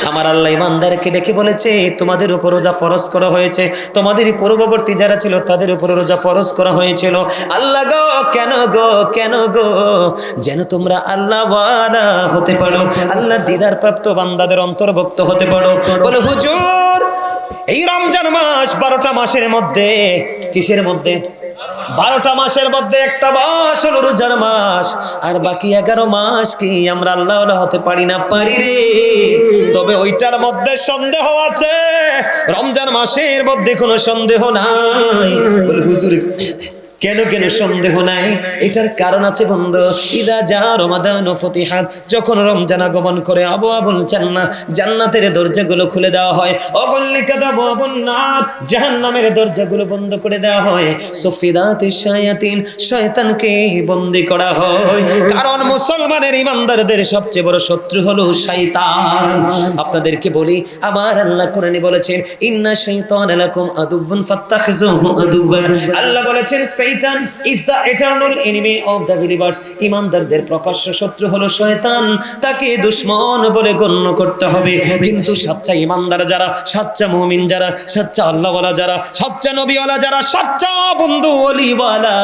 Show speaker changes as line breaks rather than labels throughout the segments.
আমার আল্লাহ ইমানদারকে ডেকে বলেছে তোমাদের উপর রোজা ফরজ করা হয়েছে, তোমাদের পূর্ববর্তী যারা ছিল তাদের উপর রোজা ফরজ করা হয়েছিল। আল্লাহ গো কেন গো কেন গো, যেন তোমরা আল্লাহ ওয়ালা হতে পারো, আল্লাহর দিদার প্রাপ্ত বান্দাদের অন্তর্ভুক্ত হতে পারো। বলে হুজুর এই রমজান মাস 12টা মাসের মধ্যে, কিসের মধ্যে? 12টা মাসের মধ্যে একটা মাস হলো রোজার মাস, আর বাকি 11 মাস কি আমরা আল্লাহ ওয়ালা হতে পারি না? পারি রে। তবে ওইটার মধ্যে সন্দেহ আছে, রমজান মাসের মধ্যে কোনো সন্দেহ নাই। বলে হুজুর কেন কেন সন্দেহ নাই? এটার কারণ আছে বন্ধু। ইদা যা রমাদান ও ফতিহাত, যখন রমজান আগমন করে আবু আবুল জান্নাহ, জান্নাতের দরজাগুলো খুলে দেওয়া হয়। অগল্লিকাত আবওয়াবুন নার, জাহান্নামের দরজাগুলো বন্ধ করে দেওয়া হয়। সুফিদাতিশ শায়াতিন, শয়তানকে বন্দী করা হয়। কারণ মুসলমানের ইমানদারদের সবচেয়ে বড় শত্রু হলো শয়তান। আপনাদেরকে বলি, আমার আল্লাহ কোরআনে বলেছেন ইন্না শাইতানা লাকুম আদুউন ফাত্তাখিযুহু আদুওয়া। আল্লাহ বলেছেন Satan is the eternal enemy of the believers. ইমানদারদের প্রকাশ্য শত্রু হলো শয়তান, তাকে দুশমন বলে গণ্য করতে হবে। কিন্তু সচ্চা ইমানদার যারা, সচ্চা মুমিন যারা, সচ্চা আল্লাহওয়ালা যারা, সচ্চা নবীওয়ালা যারা, সচ্চা বন্ধু ওলিওয়ালা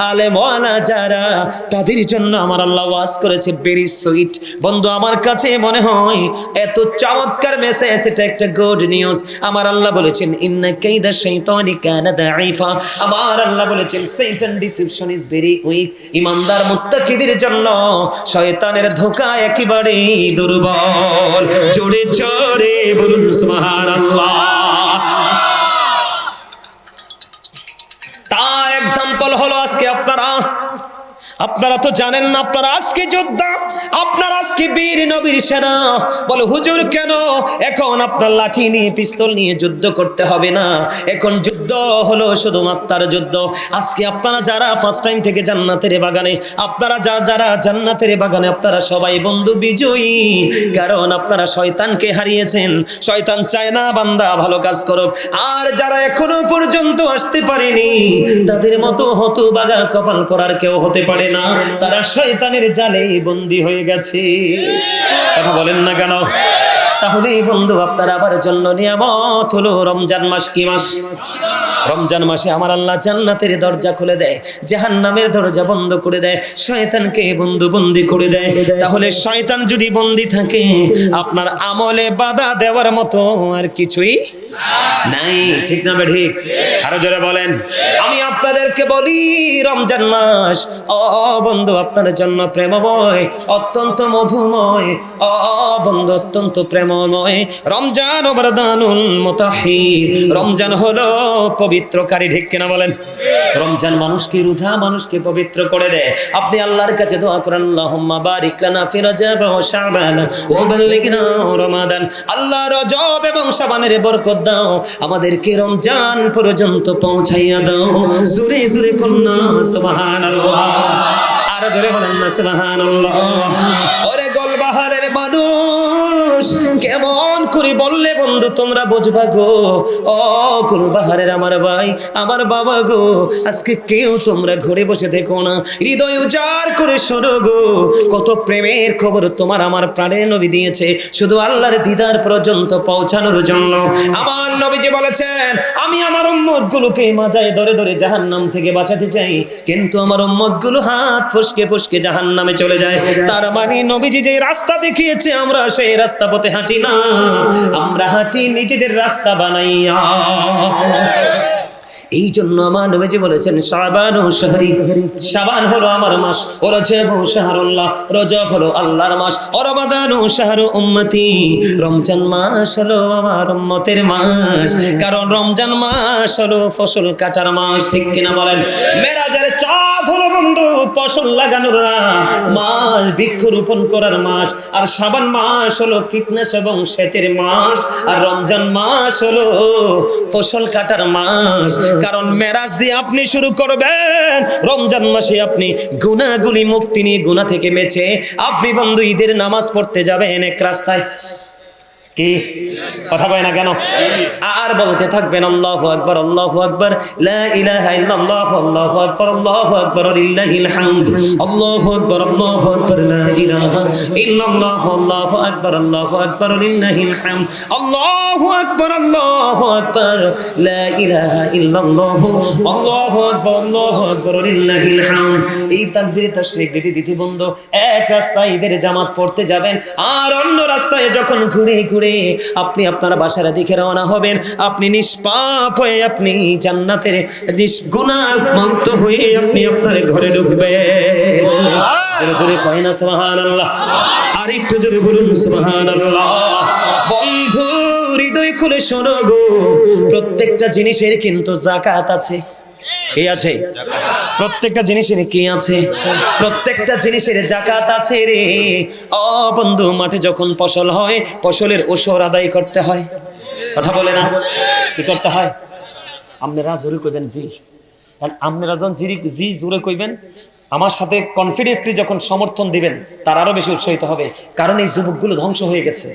আলেমওয়ালা যারা, তাদের জন্য আমার আল্লাহ ওয়াজ করেছে ভেরি সুইট। বন্ধু আমার কাছে মনে হয় এত চমৎকার মেসেজ, এটা একটা গুড নিউজ। আমার আল্লাহ বলেছেন ইন্না কাইদা শাইতানি কানা দাঈফা। আমার আল্লাহ বলেছেন Satan deception is very weak. ইমানদার মুত্তাকিদের জন্য শয়তানের ধোঁকা একেবারে দুর্বল। জোরে জোরে বলুন সুবহানাল্লাহ। তার এক্সাম্পল হলো আজকে আপনারা তো জানেন না, আপনারা আজকে যোদ্ধা, আপনারা আজকে বীর নবীর সেনা। বলে হুজুর কেন এখন আপনার লাঠি নিয়ে পিস্তল নিয়ে যুদ্ধ করতে হবে না? এখন যুদ্ধ হলো শুধুমাত্র যুদ্ধ। আজকে আপনারা যারা ফার্স্ট টাইম থেকে জান্নাতের বাগানে, আপনারা যারা জান্নাতের বাগানে, আপনারা সবাই বন্ধু বিজয়ী। কারণ আপনারা শয়তানকে হারিয়েছেন। শয়তান চায় না বান্দা ভালো কাজ করুক। আর যারা এখনো পর্যন্ত আসতে পারেনি, তাদের মতো হতভাগা কপাল পরার কেউ হতে পারে না। তারা শয়তানের জালে বন্দী হয়ে গেছে। কথা বলেন না কেন? তাহলে বন্ধু আপনার আবার জন্য নিয়ামত হলো রমজান মাস। কি মাস? রমজান মাসে আমার আল্লাহ জান্নাতের দরজা খুলে দেয়, জাহান্নামের দরজা বন্ধ করে দেয়, শয়তানকে বন্ধু বন্দী করে দেয়। তাহলে শয়তান যদি বন্দী থাকে, আপনার আমলে বাধা দেওয়ার মতো আর কিছুই নাই। ঠিক না ঠিক? আরো জোরে বলেন। আমি আপনাদেরকে বলি রমজান মাস বন্ধু আপনার জন্য প্রেমময়, অত্যন্ত মধুময়। বন্ধু অত্যন্ত প্রেমময়। রমজান ওবারদানুল মুতাহির, রমজান হলো পবিত্রকারী। ঠিক কিনা বলেন? রমজান মানুষকে রোজা, মানুষকে পবিত্র করে দেয়। আপনি আল্লাহর কাছে দোয়া করেন আল্লাহুম্মা বারিক লানা ফি রজব ওয়া শাবান ওয়া বাল্লিগনা রমাদান। আল্লাহ রজব এবং শাবানের বরকত দাও, আমাদেরকে রমজান পর্যন্ত পৌঁছাইয়া দাও। জোরে জোরে কন্যা সুবহানাল্লাহ। আর জোরে বলেন না সুবহানাল্লাহ। ওরে গোলবাহারের মানুষ কেমন করে বললে বন্ধু তোমরা বুঝবা গো? ও গোলবাহারের আমার ভাই, আমার বাবা গো, আজকে কেউ তোমরা ঘরে বসে দেখো না, হৃদয় উজাড় করে শোনো গো। কত প্রেমের খবর তোমার আমার প্রাণের নবী দিয়েছে শুধু আল্লাহর দিদার পর্যন্ত পৌঁছানোর জন্য। আমার নবীজি বলেছেন আমি আমার উম্মতগুলোকে মাজায় ধরে ধরে জাহান্নাম থেকে বাঁচাতে চাই, কিন্তু আমার উম্মতগুলো হাত ফসকে ফসকে জাহান্নামে চলে যায়। তার মানে নবীজি যে রাস্তা দেখিয়েছে আমরা সেই রাস্তা পথে হাঁটি না, আমরা হাঁটি নিজেদের রাস্তা বানাইয়া। এই জন্য আমার নবীজি বলেছেন শাবান ও শাহরি, শাবান হলো আমার মাস, ও রজব ও শাহরুল্লাহ, রজব হলো আল্লাহর মাস, ও রমাদান ও শাহরু উম্মতি, রমজান মাস হলো আমার উম্মতের মাস। কারণ রমজান মাস হলো ফসল কাটার মাস। ঠিক কিনা বলেন? মেরাজের চাঁদ হলো বন্ধু ফসল লাগানোর মাস, বৃক্ষরোপণ করার মাস। আর শাবান মাস হলো কীটনাশক এবং সেচের মাস। আর রমজান মাস হলো ফসল কাটার মাস। কারণ মেরাজ দিয়ে আপনি শুরু করবেন, রমজান মাসে আপনি গুনাহগুলি মুক্তি নিয়ে, গুনাহ থেকে বেঁচে আপনি বন্ধু ঈদের নামাজ পড়তে যাবেন এক রাস্তায়। কি কথা কয় না কেন? আর বলতে থাকবেন আল্লাহু আকবার, আল্লাহু আকবার, লা ইলাহা ইল্লাল্লাহ, আল্লাহু আকবার, আল্লাহু আকবার, লিল্লাহিল হামদ, আল্লাহু আকবার, আল্লাহু আকবার, লা ইলাহা ইল্লাল্লাহ, আল্লাহু আকবার, আল্লাহু আকবার, লিল্লাহিল হামদ, আল্লাহু আকবার, আল্লাহু আকবার, লা ইলাহা ইল্লাল্লাহ, আল্লাহু আকবার, আল্লাহু আকবার, লিল্লাহিল হামদ। এই তাকবীরে তাশরিক দিতে বন্ধ। এক রাস্তায় ঈদের জামাত পড়তে যাবেন, আর অন্য রাস্তায় যখন ঘুরে ঘুরে আপনি আপনার বাসার দিকে রওনা হবেন, আপনি নিষ্পাপ হয়ে আপনি জান্নাতের গুনাহ মুক্ত হয়ে আপনি আপনার ঘরে ঢুকবেন। জোরে জোরে কয় না সুবহানাল্লাহ? আর একটু জোরে বলুন সুবহানাল্লাহ। বন্ধু হৃদয় খুলে শোনো গো, প্রত্যেকটা জিনিসের কিন্তু যাকাত আছে। কি আছে? প্রত্যেকটা জিনিসের কি আছে? প্রত্যেকটা জিনিসের যাকাত আছে রে। ও বন্ধু, মাঠে যখন ফসল হয়, ফসলের ওসর আদায় করতে হয়। কথা বলে না? কি করতে হয়? আপনারা জোরে কইবেন জি। কারণ আপনারা যখন জি জোরে কইবেন, আমার সাথে কনফিডেন্সলি যখন সমর্থন দিবেন, তার আরো বেশি উৎসাহিত হবে। কারণ এই যুবকগুলো ধ্বংস হয়ে গেছে,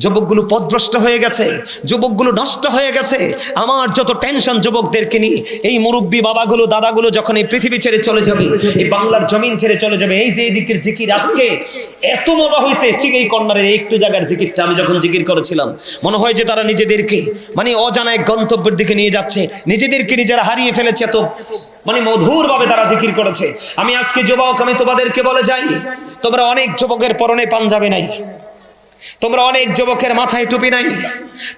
যুবকগুলো পথভ্রষ্ট হয়ে গেছে, যুবকগুলো নষ্ট হয়ে গেছে। আমার যত টেনশন যুবকদেরকে নিয়ে। এই মুরব্বী বাবাগুলো দাদাগুলো যখন এই পৃথিবী ছেড়ে চলে যাবে, এই বাংলার জমিন ছেড়ে চলে যাবে, এই যে এদিকের জিকির আজকে এত মজা হয়েছে, ঠিক এই কর্নারের একটু জায়গার জিকিরটা আমি যখন জিকির করেছিলাম, মনে হয় যে তারা নিজেদেরকে অজানা এক গন্তব্যের দিকে নিয়ে যাচ্ছে, নিজেদেরকে নিজেরা হারিয়ে ফেলেছে। এত মধুর ভাবে তারা জিকির করেছে। আমি আজকে যুবক, আমি তোমাদেরকে বলে যাই, তোমরা অনেক যুবকের পরনে পাঞ্জাবি নাই, তোমরা অনেক যুবকের মাথায় টুপি নাই,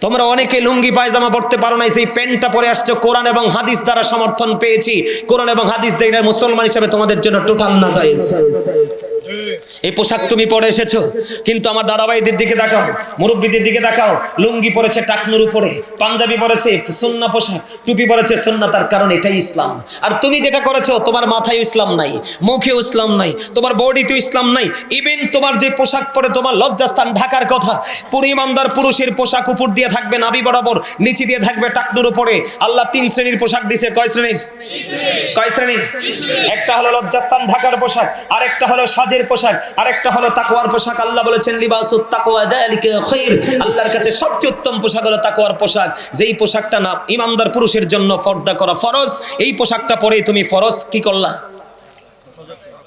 তোমরা অনেকে লুঙ্গি পায়জামা পড়তে পারো না, সেই প্যান্টটা পরে আসছো কোরআন এবং হাদিস দ্বারা সমর্থন পেয়েছি। কোরআন এবং হাদিস দিয়ে মুসলমান হিসেবে তোমাদের জন্য টোটাল নাজায়েজ। এই পোশাক তুমি পরে এসেছো, কিন্তু আমার দাদাভাইদের দিকে দেখাও, মুরব্বীদের দিকে দেখাও, লুঙ্গি পরেছে টাকনুর উপরে, পাঞ্জাবি পরেছে সুন্নাহ পোশাক, টুপি পরেছে সুন্নাহ। তার কারণ এটাই ইসলাম। আর তুমি যেটা করেছো, তোমার মাথায় ইসলাম নাই, মুখেও ইসলাম নাই, তোমার বডিতেও ইসলাম নাই। ইভেন তোমার যে পোশাক পরে তোমার লজ্জাস্থান ঢাকার কথা, পুরো ইমানদার পুরুষের পোশাক উপর দিয়ে থাকবে নাভি বরাবর, নিচে দিয়ে থাকবে টাকনুর উপরে। আল্লাহ 3 শ্রেণীর পোশাক দিয়েছে। কয় শ্রেণীর? কয় শ্রেণীর? একটা হলো লজ্জাস্থান ঢাকার পোশাক, আরেকটা হলো সাজের পোশাক, আরেকটা হলো তাকওয়ার পোশাক। আল্লাহ বলেছেন লিবাসুত তাকওয়া যালিকা খায়র, আল্লাহর কাছে সবচেয়ে উত্তম পোশাক হলো তাকওয়ার পোশাক। যেই পোশাকটা না ইমানদার পুরুষের জন্য পর্দা করা ফরজ, এই পোশাকটা পরেই তুমি ফরজ কি করলা?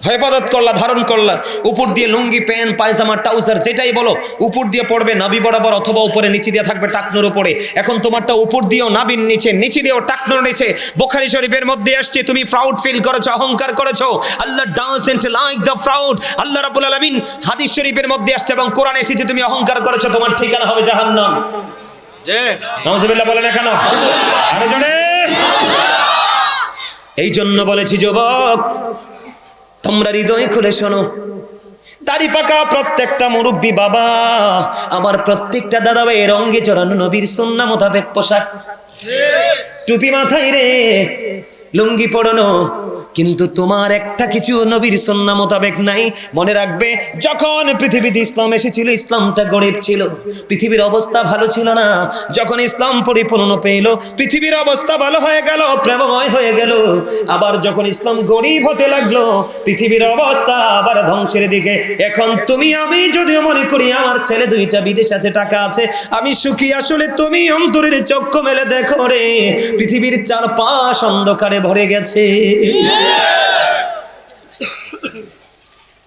হেফাজত করলা, ধারণ করলা। উপর দিয়ে লুঙ্গি, প্যান্ট, পায়জামা, ট্রাউজার যেটাই বলো, উপর দিয়ে পড়বে নাভি বরাবর, অথবা উপরে নিচে দিয়ে থাকবে টাকনুর উপরে। এখন তোমারটা উপর দিয়েও নাভির নিচে, নিচে দিয়েও টাকনুর নিচে। বুখারী শরীফের মধ্যে আসছে, তুমি প্রাউড ফিল করেছো, অহংকার করেছো। আল্লাহ ডাজন্ট লাইক দ্য প্রাউড। আল্লাহ রাব্বুল আলামিন হাদিস শরীফের মধ্যে আসছে এবং কোরআনে এসেছে, তুমি অহংকার করেছো, তোমার ঠিকানা হবে জাহান্নাম। নাউজুবিল্লাহ বলে না কেন? আরে জোরে। এই জন্য বলেছি যুবক, তোমরা হৃদয় খুলে শোনো। দাড়ি পাকা প্রত্যেকটা মুরব্বী বাবা, আমার প্রত্যেকটা দাদা ভাই রঙে চড়ানো নবীর সুন্নাহ মোতাবেক পোশাক, টুপি মাথায় রে, লুঙ্গি পরানো, কিন্তু তোমার একটা কিছু নবীর সুন্নাহ মোতাবেক নাই। মনে রাখবে, যখন পৃথিবীতে ইসলাম এসেছিল, ইসলামটা গরিব ছিল, পৃথিবীর অবস্থা ভালো ছিল না। যখন ইসলাম পরিপূর্ণ পেল, পৃথিবীর অবস্থা ভালো হয়ে গেল, প্রেমময় হয়ে গেল। আবার যখন ইসলাম গরিব হতে লাগলো, পৃথিবীর অবস্থা আবার ধ্বংসের দিকে। এখন তুমি আমি যদিও মনে করি আমার ছেলে 2টা বিদেশ আছে, টাকা আছে, আমি সুখী, আসলে তুমি অন্তরের চক্ষু মেলে দেখো রে, পৃথিবীর চারপাশ অন্ধকারে ভরে গেছে।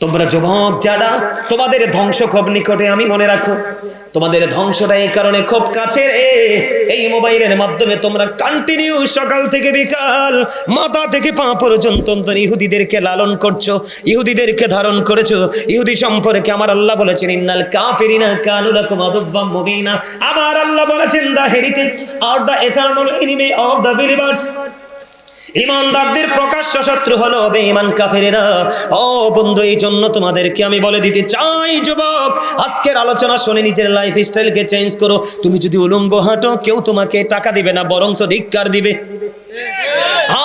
তোমরা যুবক যারা, তোমাদের ধ্বংস খুব নিকটে। আমি মনে রাখো, তোমাদের ধ্বংসটা এই কারণে খুব কাছে রে। এই মোবাইলের মাধ্যমে তোমরা কন্টিনিউ সকাল থেকে বিকাল, মাথা থেকে পা পর্যন্ত ইহুদিদেরকে লালন করছো, ইহুদিদেরকে ধারণ করেছো। ইহুদি সম্পর্কে আমার আল্লাহ বলেছেন, ইন্নাল কাফিরিনা কানু লাকুম আদুওয়াম মুবিনা। আমার আল্লাহ বলেছেন, দ্য হেরিটিক্স আর the eternal enemy of the believers. ইমানদারদের প্রকাশ্য শত্রু হলো বেঈমান কাফেরেরা। ও বন্ধু, এই জন্য তোমাদেরকে আমি বলে দিতে চাই যুবক, আজকের আলোচনা শুনে নিজের লাইফ স্টাইলকে চেঞ্জ করো। তুমি যদি উলঙ্গ হাঁটো, কেউ তোমাকে টাকা দিবে না, বরং ধিক্কার দিবে।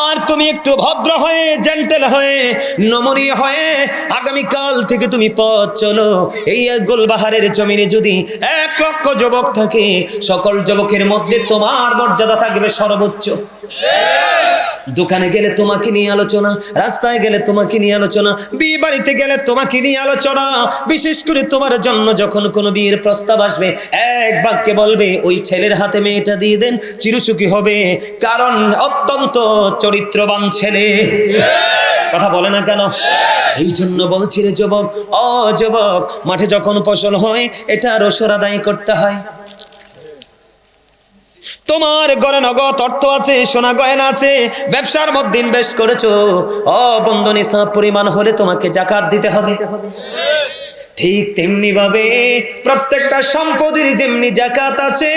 আর তুমি একটু ভদ্র হয়ে, জেন্টেল হয়ে, নমনীয় হয়ে আগামীকাল থেকে তুমি পথ চলো। এই গোলবাহারের জমিনে যদি 1 লক্ষ যুবক থাকে, সকল যুবকের মধ্যে তোমার মর্যাদা থাকবে সর্বোচ্চ। দোকানে গেলে তোমাকে নিয়ে আলোচনা, রাস্তায় গেলে তোমাকে নিয়ে আলোচনা, বিয়ে বাড়িতে গেলে তোমাকে নিয়ে আলোচনা। বিশেষ করে তোমার জন্য যখন কোনো বিয়ের প্রস্তাব আসবে, এক বাক্যে বলবে ওই ছেলের হাতে মেয়েটা দিয়ে দেন, চিরসুখী হবে, কারণ অত্যন্ত চরিত্রবান ছেলে। কথা বলে না কেন? এই জন্য বলছি রে যুবক, ও যুবক, মাঠে যখন ফসল হয় এটা রসর আদায় করতে হয়। তোমার ঘরে নগদ অর্থ আছে, সোনা গয়না আছে, ব্যবসার মধ্যে ইনভেস্ট করেছো, ও বন্ধু নিসাব পরিমাণ হলে তোমাকে যাকাত দিতে হবে। ঠিক তেমনি ভাবে প্রত্যেকটা সম্পদের যেমনি যাকাত আছে,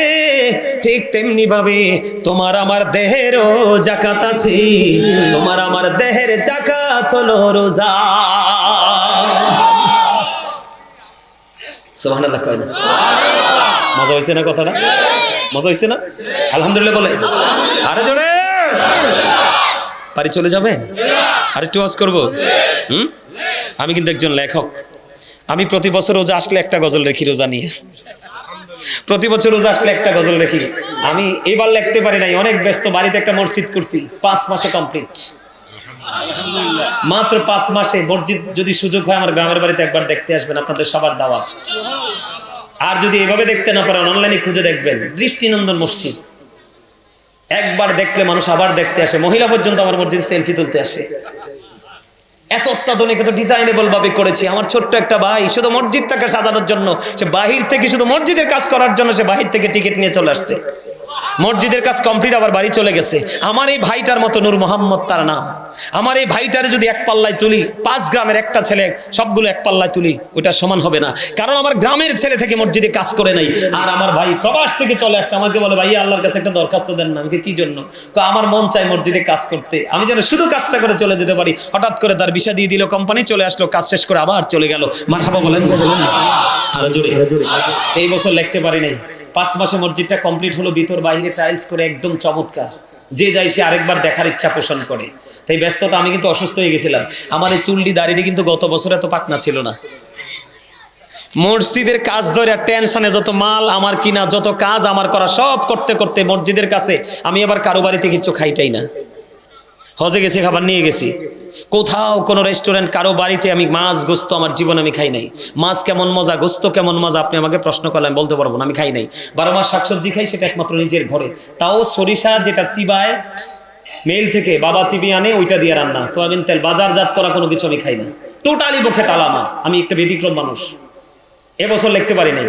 ঠিক তেমনি ভাবে তোমার আমার দেহেরও যাকাত আছে। তোমার আমার দেহের যাকাত হলো রোজা। সুবহানাল্লাহ কয় না? মজা হইছে না কথাটা? মজা হইছে না? আলহামদুলিল্লাহ বলে আরে জোরে। বাড়ি চলে যাবেন? আর একটু ওয়াজ করবো? আমি কিন্তু একজন লেখক। আমি প্রতি বছর রোজা আসলে একটা গজল রেখি, রোজা নিয়ে প্রতি বছর রোজা আসলে একটা গজল রেখি। আমি এবার লিখতে পারি নাই, অনেক ব্যস্ত। বাড়িতে একটা মসজিদ করছি, 5 মাসে কমপ্লিট। মাত্র 5 মাসে মসজিদ। যদি সুযোগ হয় আমার গ্রামের বাড়িতে একবার দেখতে আসবেন, আপনাদের সবার দাওয়াত। আর যদি এভাবে দেখতে না পারেন, অনলাইনে খুঁজে দেখবেন, দৃষ্টিনন্দন মসজিদ। একবার দেখলে মানুষ আবার দেখতে আসে। মহিলা পর্যন্ত আমার মসজিদ সেলফি তুলতে আসে। এত অত্যাধুনিক, এত ডিজাইনেবল ভাবে করেছি। আমার ছোট্ট একটা ভাই শুধু মসজিদটাকে সাজানোর জন্য, সে বাহির থেকে শুধু মসজিদের কাজ করার জন্য সে বাহির থেকে টিকিট নিয়ে চলে আসছে। মসজিদের কাজ কমপ্লিট, আবার বাড়ি চলে গেছে। আমার এই ভাইটার মতো, নূর মোহাম্মদ তার নাম, আমার এই ভাইটারে যদি এক পাল্লায় তুলি, 5 গ্রামের একটা ছেলে সবগুলো এক পাল্লায় তুলি, ওটা সমান হবে না। কারণ আমার গ্রামের ছেলে থেকে মসজিদে কাজ করে নাই। আর আমার ভাই প্রবাস থেকে চলে আসতে আমাকে বলে, ভাই আল্লাহর কাছে একটা দরখাস্ত দেন না। আমাকে কি জন্য? আমার মন চাই মসজিদে কাজ করতে, আমি যেন শুধু কাজটা করে চলে যেতে পারি। হঠাৎ করে তার ভিসা দিয়ে দিল কোম্পানি, চলে আসলো, কাজ শেষ করে আবার চলে গেল। মারহাবা বলেন, আরো জোরে। এই বছর লিখতে পারি নাই। 5 মাসে মসজিদটা কমপ্লিট হলো, ভিতর বাইরে টাইলস করে একদম চমৎকার। যে যাই সে আরেকবার দেখার ইচ্ছা পোষণ করে। তাই ব্যস্ততা, আমি কিন্তু অসুস্থ হয়ে গেছিলাম। আমার এই চুল্লি দাড়িটি কিন্তু গত বছর এত পাকনা ছিল না। মসজিদের কাজ ধরে টেনশনে যত মাল আমার কিনা, যত কাজ আমার করা, সব করতে করতে মসজিদের কাছে আমি আবার কারো বাড়িতে কিছু খাইটাই না। হজে গেছি, খাবার নিয়ে গেছি। কোথাও কোনো রেস্টুরেন্ট কারো বাড়িতে আমি মাছ গোস্ত আমার জীবনে আমি খাই নাই। মাছ কেমন মজা, গোস্ত কেমন মজা আপনি আমাকে প্রশ্ন করলে আমি বলতে পারবো না, আমি খাই নাই। 12 মাস শাকসবজি খাই, সেটা একমাত্র নিজের ঘরে। তাও সরিষা যেটা চিবায় মেল থেকে, বাবা চিবিয়ে আনে, ওইটা দিয়ে রান্না। সয়াবিন তেল বাজারজাত করা কোনো কিছু আমি খাই না। টোটালি মুখে তালা আমার। আমি একটা ব্যতিক্রম মানুষ। এবছর লিখতে পারি নাই,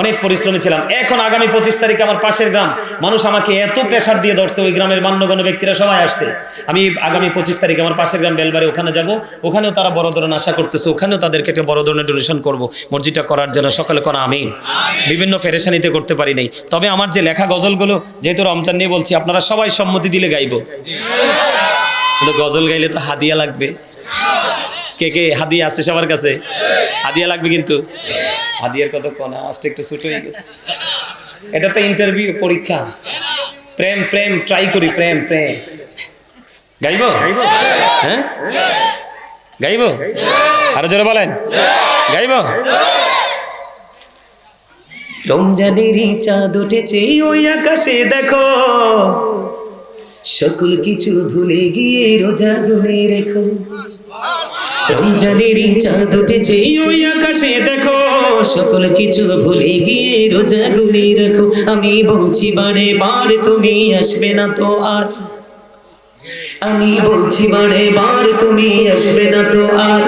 অনেক পরিশ্রমী ছিলাম। এখন আগামী 25 তারিখে আমার পাশের গ্রাম, মানুষ আমাকে এত প্রেসার দিয়ে ধরছে, ওই গ্রামের মান্যগণ্য ব্যক্তিরা সবাই আসছে। আমি আগামী 25 তারিখে আমার পাশের গ্রাম বেলবাড়ি, ওখানে যাব। ওখানেও তারা বড় ধরনের আশা করতেছে, ওখানেও তাদেরকে একটা বড় ধরনের ডোনেশন করব মসজিদটা করার জন্য। সকলে করা আমিন। বিভিন্ন ফেরেশানিতে করতে পারি নাই, তবে আমার যে লেখা গজলগুলো, যেহেতু রমজান নিয়ে বলছি, আপনারা সবাই সম্মতি দিলে গাইব। কিন্তু গজল গাইলে তো হাদিয়া লাগবে। কে কে হাদিয়া আছে সবার কাছে? হাদিয়া লাগবে কিন্তু। হাদিয়ার কত কোন আওয়াজটা একটু ছোট হয়ে গেছে। এটা তো ইন্টারভিউ, পরীক্ষা। প্রেম প্রেম ট্রাই করি, প্রেম প্রেম গাইব। হ্যাঁ গাইব, আরো জোরে বলেন, গাইব। রমজানেরই চাঁদ উঠেছে ওই আকাশে দেখো, সকল কিছু ভুলে গিয়ে রোজা গুনে রেখো। রমজানেরই চাঁদ উঠেছে ওই আকাশে দেখো, সকল কিছু ভুলে গিয়ে রোজা গুনে রেখো। আমি বলছি বারে বার, তুমি আসবে না তো আর। আমি বলছি বারে বার, তুমি আসবে না তো আর।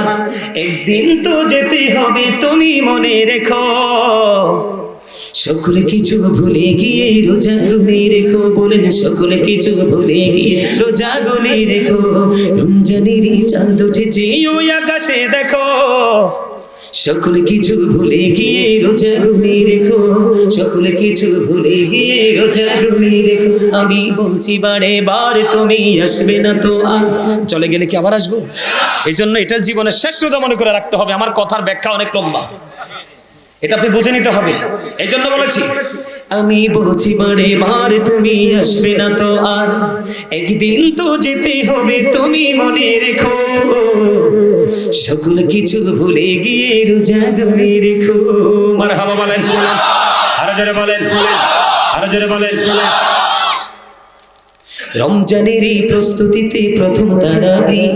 একদিন তো যেতে হবে, তুমি মনে রেখো। সকল কিছু ভুলে গিয়ে রোজা গুনে রেখো। বলেন, সকল কিছু ভুলে গিয়ে রোজা গুনে রেখো। রমজানেরই চাঁদ উঠেছে ওই আকাশে দেখো, সকল কিছু ভুলে গিয়ে রোজা গুনে রেখো। সকল কিছু ভুলে গিয়ে রোজা গুনে রেখো। আমি বলছি বারে বার, তুমি আসবে না তো আর। চলে গেলে কি আবার আসবো? এই জন্য এটা জীবনের শেষ রোজা মনে করে রাখতে হবে। আমার কথার ব্যাখ্যা অনেক লম্বা, এটা আপনি বুঝে নিতে হবে। এই জন্য বলেছি, আমি বলছি বারে বার, তুমি আসবে না তো আর। একদিন তো যেতে হবে, তুমি মনে রেখো। সকল কিছু ভুলে গিয়ে রোজা গুনে রেখো। মারহাবা বলেন, আরো জোরে বলেন, আরো জোরে বলেন। রমজানের এই প্রস্তুতিতে প্রথম তারাবি,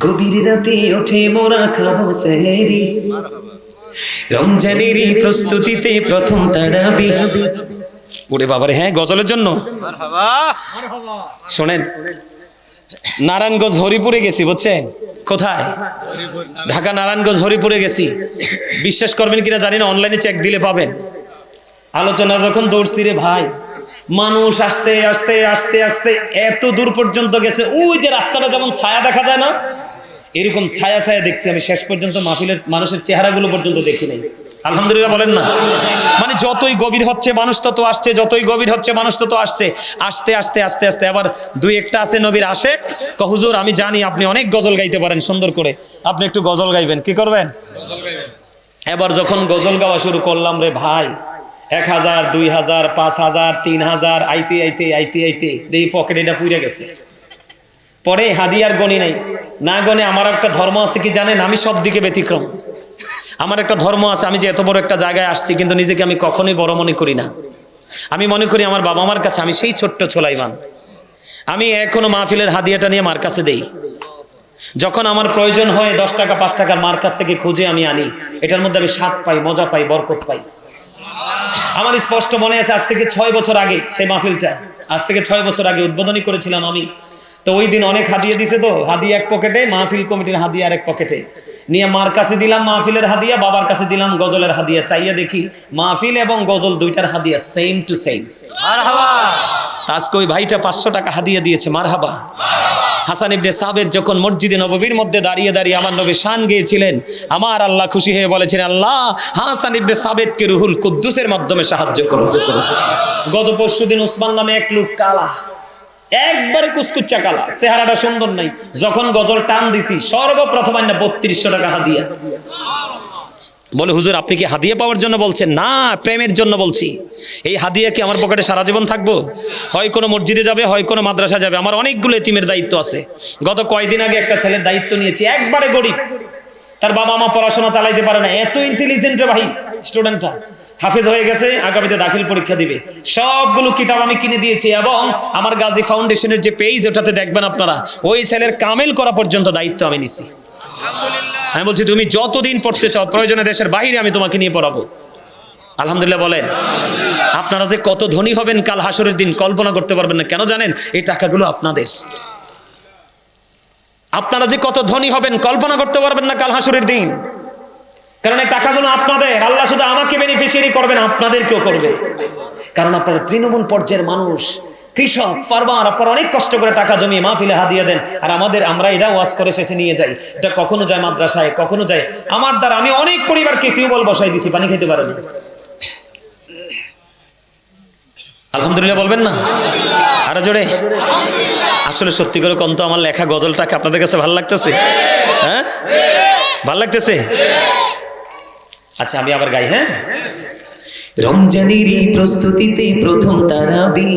গভীর রাতে ওঠে মোরা খাবো সেহরি। রমজানের এই প্রস্তুতিতে প্রথম তারাবি। ওরে বাবারে, হ্যাঁ গজলের জন্য শোনেন, নারায়ণগঞ্জ হরিপুরে গেছি, বুঝছেন? কোথায়? ঢাকা নারায়ণগঞ্জ হরিপুরে গেছি। বিশ্বাস করবেন কিনা জানি না, অনলাইনে চেক দিলে পাবেন। আলোচনা যখন দৌড়ছি রে ভাই, মানুষ আসতে আসতে আসতে আসতে এত দূর পর্যন্ত গেছে, ওই যে রাস্তাটা যেমন ছায়া দেখা যায় না, এরকম ছায়া ছায়া দেখছি আমি। শেষ পর্যন্ত মাহফিলের মানুষের চেহারাগুলো পর্যন্ত দেখি নাই। আলহামদুলিল্লাহ বলেন না? মানে যতই গভীর হচ্ছে মানুষ তত আসছে, যতই গভীর হচ্ছে মানুষ তত আসছে। আস্তে আস্তে আস্তে আস্তে আবার দুই একটা আছে নবীর আশেক, হুজুর আমি জানি আপনি অনেক গজল গাইতে পারেন সুন্দর করে, আপনি একটু গজল গাইবেন। কি করবেন? এবার যখন গজল গাওয়া শুরু করলাম রে ভাই, 1000, 2000, 5000, 3000 আইতে আইতে আইতে আইতে এই পকেটে এটা পুড়ে গেছে। পরে হাদিয়ার গণি নাই, না গনে আমার একটা ধর্ম আছে কি জানেন? আমি সব দিকে ব্যতিক্রম। আমার একটা ধর্ম আছে, আমি যে এত বড় একটা জায়গায় আসছি কিন্তু নিজেকে আমি কখনোই বড় মনে করি না। আমি মনে করি আমার বাবা মার কাছে আমি সেই ছোট্ট ছোলাইমান। আমি এখনো মাহফিলের হাদিয়াটা নিয়ে মার কাছে দেই। যখন আমার প্রয়োজন হয় 10 টাকা 5 টাকার মার কাছ থেকে খুঁজে আমি আনি। এটার মধ্যে আমি স্বাদ পাই, মজা পাই, বরকত পাই। আমার স্পষ্ট মনে আছে, আজ থেকে 6 বছর আগে সেই মাহফিলটা, আজ থেকে 6 বছর আগে উদ্বোধনী করেছিলাম আমি। তো ওই দিন অনেক হাদিয়া দিছে, তো হাদিয়া এক পকেটে, মাহফিল কমিটির হাদিয়া আরেক পকেটে নিয়ে মার কাছে দিলাম মাহফিলের হাদিয়া, বাবার কাছে দিলাম গজলের হাদিয়া। চাইয়া দেখি মাহফিল এবং গজল দুইটার হাদিয়া সেম টু সেম। মারহাবা। আজকে ওই ভাইটা 500 টাকা হাদিয়া দিয়েছে। মারহাবা। হাসান ইবনে সাবিত যখন মসজিদে নববীর মধ্যে দাঁড়িয়ে দাঁড়িয়ে আমার নবীর শান গেয়েছিলেন, আমার আল্লাহ খুশি হয়ে বলেছেন, আল্লাহ হাসান ইবনে সাবিতকে রুহুল কুদ্দুসের মাধ্যমে সাহায্য করো। গত পরশুদিন উসমান নামে এক লোক, কালা, একবারে কুচকুচ্চা কালা, চেহারাটা সুন্দর নাই, যখন গজল টান দিছি সর্বপ্রথম আইনা 3200 টাকা হাদিয়া। বলে হুজুর আপনি কি হাদিয়া পাওয়ার জন্য বলছেন? না, প্রেমের জন্য বলছি। এই হাদিয়া কি আমার পকেটে সারা জীবন থাকবো? হয় কোনো মসজিদে যাবে, হয় কোনো মাদ্রাসা যাবে। আমার অনেকগুলো এতিমের দায়িত্ব আছে। গত কয়েকদিন আগে একটা ছেলের দায়িত্ব নিয়েছি, একবারে গরিব, তার বাবা মা পড়াশোনা চালাইতে পারে না, এত ইন্টেলিজেন্ট রে ভাই, স্টুডেন্টটা হাফেজ হয়ে গেছে, আগামীতে দাখিল পরীক্ষা দিবে। সবগুলো কিতাব আমি কিনে দিয়েছি, এবং আমার গাজী ফাউন্ডেশনের যে পেজ ওটাতে দেখবেন আপনারা, ওই ছেলের কামেল করা পর্যন্ত দায়িত্ব আমি নিছি। আমি বলছি তুমি যতদিন পড়তে চাও, প্রয়োজনে দেশের বাইরে আমি তোমাকে নিয়ে পড়াবো। আলহামদুলিল্লাহ বলেন। আপনারা যে কত ধনী হবেন কাল হাসরের দিন কল্পনা করতে পারবেন না। কেন জানেন? এই টাকাগুলো আপনাদের। আপনারা যে কত ধনী হবেন কল্পনা করতে পারবেন না কাল হাসরের দিন, কারণ এই টাকাগুলো আপনাদের। আল্লাহ শুধু আমাকে বেনিফিশিয়ারি করবেন, আপনাদেরকেও করবে। কারণ আপনারা তৃণমূল পর্যায়ের মানুষ, কৃষক, ফার্মার, আপনারা অনেক কষ্ট করে টাকা জমিয়ে মাহফিলে হাদিয়া দেন। আর আমরা এরা ওয়াজ করে শেষে নিয়ে যাই। এটা কখনো যায় মাদ্রাসায়, কখনো যায় আমার দ্বারা। আমি অনেক পরিবারকে টিউবওয়েল বসাই দিছি, পানি খেতে পারেন। আলহামদুলিল্লাহ বলবেন না? আরো জোরে। আসলে সত্যি করে কোন তো আমার লেখা গজলটাকে আপনাদের কাছে ভালো লাগতেছে? হ্যাঁ, ভালো লাগতেছে? আচ্ছা আমি আবার গাই। হ্যাঁ, রমজানের এই প্রস্তুতিতে প্রথম তারাবি,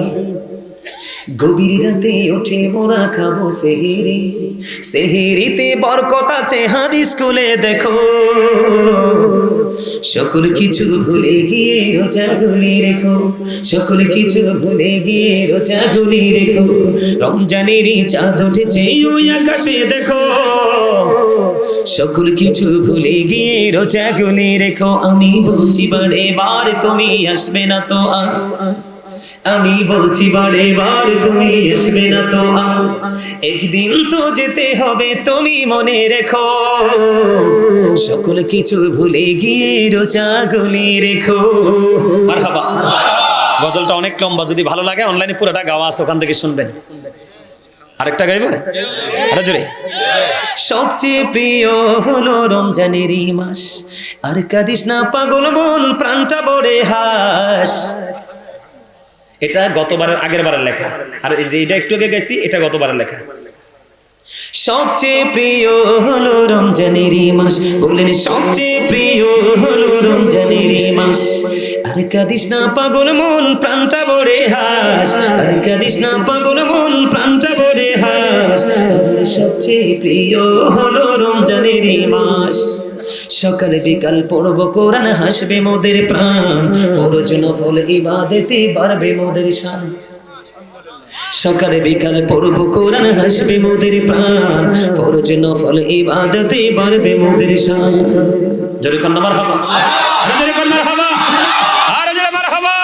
গভীর রাতে ওঠে মোরা খাবো সেহরি। সেহরিতে বরকত আছে হাদিস খুলে দেখো, সকল কিছু ভুলে গিয়ে রোজাগুলি রেখো, সকল কিছু ভুলে গিয়ে রোজাগুলি রেখো। রমজানের চাঁদ উঠেছে ওই আকাশে দেখো, সকল কিছু ভুলে গিয়ে রোজাগুলি রেখো। আমি বলছি বারে বার তুমি আসবে না তো আর, আমি বলছি বারে বার তুমি আসবে না তো আর। একদিন তো যেতে হবে তুমি মনে রেখো, সকল কিছু ভুলে গিয়ে রোজাগুলি রেখো। মারহাবা। গজলটা অনেক লম্বা, যদি ভালো লাগে অনলাইনে পুরোটা গাওয়া আছে, ওখান থেকে শুনবেন। আরেকটা গাইবো? আরো জোরে। সবচেয়ে প্রিয় হলো রমজানেরই মাস, আর কাঁদিস না পাগল মন, প্রাণটা বড়ে হাস। এটা গতবারের আগের বারের লেখা, আর এই যে এটা একটু আগে গেছি এটা গতবারের লেখা। সবচেয়ে প্রিয় হলো রমজানেরই মাস, বললেন সবচেয়ে প্রিয় হলো রমজানেরই মাস। আর কাঁদিস না পাগল মন, প্রাণটা ভরে হাস, আর কাঁদিস না পাগল মন, প্রাণটা ভরে হাস। আমার সবচেয়ে প্রিয় হলো রমজানেরই মাস। সকালে বিকাল পড়ব কোরআন, হাসবে মোদের প্রাণ, ফরজ নফল ইবাদতে বাড়বে মোদের শান। সকালে বিকালে পড়ব কোরআন, হাসবে মোদের প্রাণ, ফরজ নফল ইবাদতে বাড়বে মোদের শান। জোরে কন্না মারহাবা, আরে জোরে কন্না মারহাবা, আরে জোরে মারহাবা।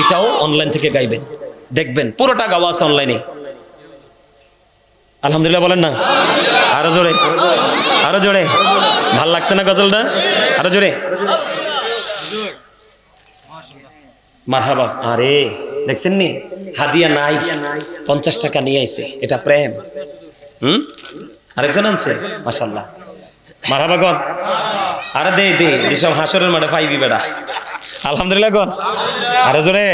এটাও অনলাইন থেকে গাইবেন, দেখবেন পুরোটা গাওয়া আছে অনলাইনে। আলহামদুলিল্লাহ বলেন না? আরো জোরে, আরো জোরে। ভাল লাগছে না গজলটা? আরো জোরে মারহাবা। আরে দেখছেন নি, হাদিয়া নাই, 50 টাকা নিয়ে আইছে, এটা প্রেম। আরেকজন আনছে, মাশাআল্লাহ, মারহাবা গন। আরে দে দে সব হাসরের মাঠে পাইবি বেটা। আলহামদুলিল্লাহ গন, আরো জোরে।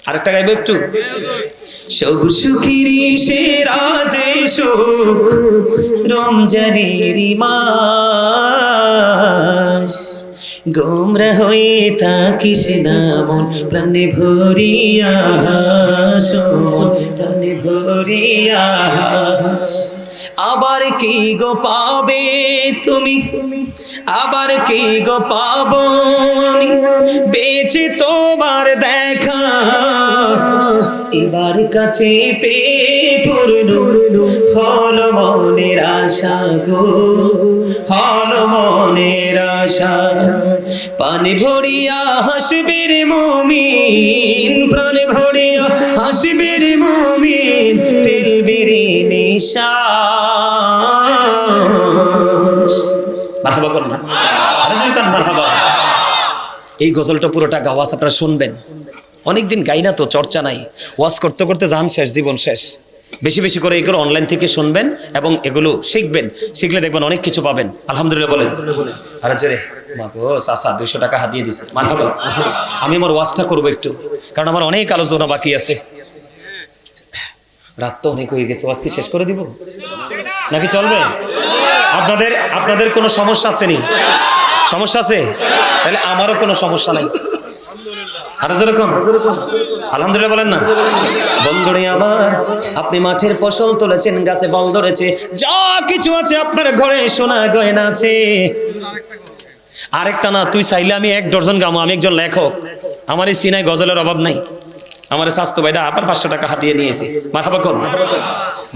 আরেকটা গাইবো একটু। সব সুখীরি সে রাজে সুখ, রমজানেরই মাস, গোমরা হয়ে থাকিস না মন, প্রাণে ভরিয়া হাস, প্রাণে ভরিয়া হাস। আবার কি গো পাবে তুমি, আবার কি গো পাবো আমি, বেঁচে তোমার দেখা এবার কাছে পেয়ে পূর্ণ হল মনের আশা গো, হল মনের আশা। পানে ভরিয়া হাসবে রে মুমিন, প্রাণে ভরিয়া হাসবে রে মুমিন, ফেলবে রে নিঃশ্বাস। মারহাবা করুন, আরে মারহাবা। এই গজলটা পুরোটা গাওয়া আছে, আপনারা শুনবেন। অনেকদিন গাই না তো, চর্চা নাই, ওয়াজ করতে করতে জান শেষ, জীবন শেষ। বেশি বেশি করে এগুলো অনলাইন থেকে শুনবেন এবং এগুলো শিখবেন, শিখলে দেখবেন অনেক কিছু পাবেন। আলহামদুলিল্লাহ বলেন। আরে জোরে। মাগো চাচা 200 টাকা হাতিয়ে দিছে, মারহাবা। আমি আমার ওয়াজটা করবো একটু, কারণ আমার অনেক আলোচনা বাকি আছে। রাত তো অনেক হয়ে গেছে, ওয়াজ কি শেষ করে দিব নাকি চলবে? আপনাদের কোনো সমস্যা আছে নি? সমস্যা আছে? তাহলে আমারও কোনো সমস্যা নাই। আরো যেরকম আলহামদুলিল্লাহ বলেন না? বন্ধুরে আমার, আপনি মাঠের ফসল তুলেছেন, গাছে ফল ধরেছে, যা কিছু আছে আপনার ঘরে, সোনা গয়না আছে। আরেকটা না, তুই চাইলে আমি 1 ডজন গামো, আমি একজন লেখক, আমার এই সিনায় গজলের অভাব নাই। আমার স্বাস্থ্য ভাইটা আবার 500 টাকা হাতিয়ে নিয়েছি, মারহাবা করুন।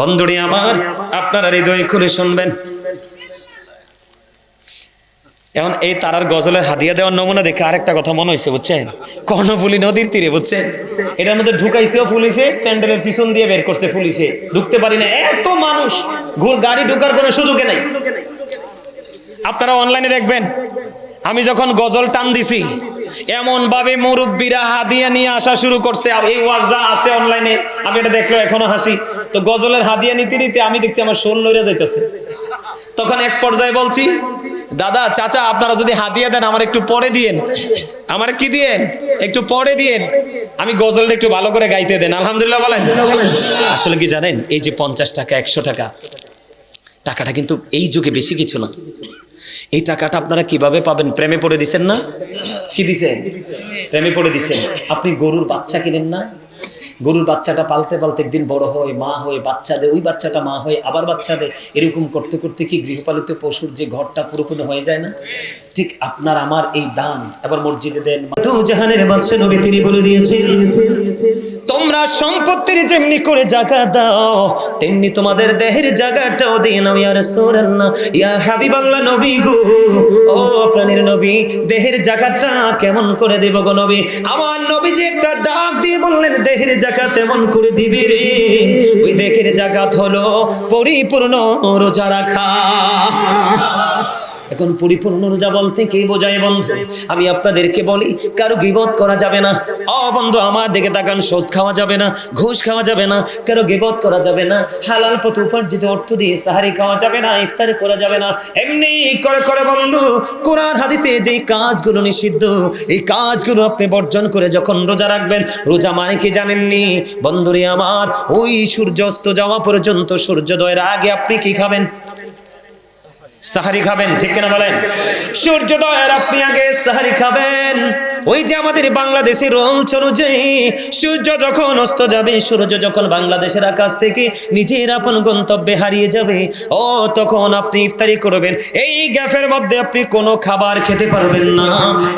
বন্ধুরে আমার, আপনারা হৃদয় খুলে শুনবেন। এখন এই তারার গজলের হাদিয়া দেওয়ার নমুনা দেখে আরেকটা কথা মনে হয়েছে, বুঝছেন? কর্ণফুলী নদীর তীরে, বুঝছেন, এটার মধ্যে ঢুকাইছেও পুলিশে, প্যান্ডেলের পিছন দিয়ে বের করছে পুলিশে, ঢুকতে পারি না, এত মানুষ, গাড়ি ঢুকার কোনো সুযোগে নাই। আপনারা অনলাইনে দেখবেন, আমি যখন গজল টান দিছি, এমন ভাবে মুরব্বীরা হাদিয়া নিয়ে আসা শুরু করছে। এই ওয়াজটা আছে অনলাইনে, আমি এটা দেখলো এখনো হাসি। তো গজলের হাদিয়া নিতে নিতে আমি দেখছি আমার শোল লইরা যাইতেছে। তখন এক পর্যায়ে বলছি, দাদা চাচা, আপনারা যদি হাদিয়া দেন আমার একটু পরে দিয়েন। আমার কি দিয়েন? একটু পরে দিয়েন, আমি গজলটা একটু ভালো করে গাইতে দেন। আলহামদুলিল্লাহ বলেন। আসলে কি জানেন, এই যে 50 টাকা 100 টাকা, টাকাটা কিন্তু এই যুগে বেশি কিছু না। এই টাকাটা আপনারা কিভাবে পাবেন? প্রেমে পড়ে দিছেন না? কি দিছেন? প্রেমে পড়ে দিছেন। আপনি গরুর বাচ্চা কিনেন না? গরুর বাচ্চাটা পালতে পালতে একদিন বড় হয়, মা হয়ে বাচ্চা দেয়, ওই বাচ্চাটা মা হয়ে আবার বাচ্চা দেয়। এরকম করতে করতে কি গৃহপালিত পশুর যে ঘরটা পুরোপুরি হয়ে যায় না? ঠিক আপনার আমার এই দান এবার মসজিদে দেন। দু জাহানের বাদশা নবী তিনি বলে দিয়েছেন, তোমরা সম্পত্তির যেমনি করে জাকাত দাও, তেমনি তোমাদের দেহের জাকাতটাও দিয়ে নাও। ইয়া রাসূলুল্লাহ, ইয়া হাবিবাল্লাহ, নবী গো, ও প্রাণের নবী, দেহের জাকাতটা কেমন করে দেব গো নবী? আমার নবী যে একটা ডাক দিয়ে বললেন, দেহের জাকাত এমন করে দিবি রে, ওই দেহের জাকাত হলো পরিপূর্ণ রোজা রাখা। এখন পরিপূর্ণ রোজা বলতে কি বোঝায় বন্ধু? আমি আপনাদেরকে বলি, কারো গীবত করা যাবে না। ও বন্ধু আমার দিকে তাকান, সুদ খাওয়া যাবে না, ঘুষ খাওয়া যাবে না, কারো গীবত করা যাবে না, হালাল পথে উপার্জিত অর্থ দিয়ে সাহারি খাওয়া যাবে না, ইফতার করা যাবে না। এমনি করে করে বন্ধু, কোরআন হাদিসে যে কাজগুলো নিষিদ্ধ, এই কাজগুলো আপনি বর্জন করে যখন রোজা রাখবেন, রোজা মানে কি জানেননি বন্ধুরে আমার? ওই সূর্যাস্ত যাওয়া পর্যন্ত, সূর্যোদয়ের আগে আপনি কি খাবেন? সাহারি খাবেন, ঠিক কিনা বলেন? সূর্যোদয়ের আপনি আগে সাহারি খাবেন। ওই যে আমাদের বাংলাদেশের রুলস অনুযায়ী সূর্য যখন অস্ত যাবে, সূর্য যখন বাংলাদেশের আকাশ থেকে নিজের আপন গন্তব্যে হারিয়ে যাবে, ও তখন আপনি ইফতারি করবেন। এই গ্যাপের মধ্যে আপনি কোনো খাবার খেতে পারবেন না,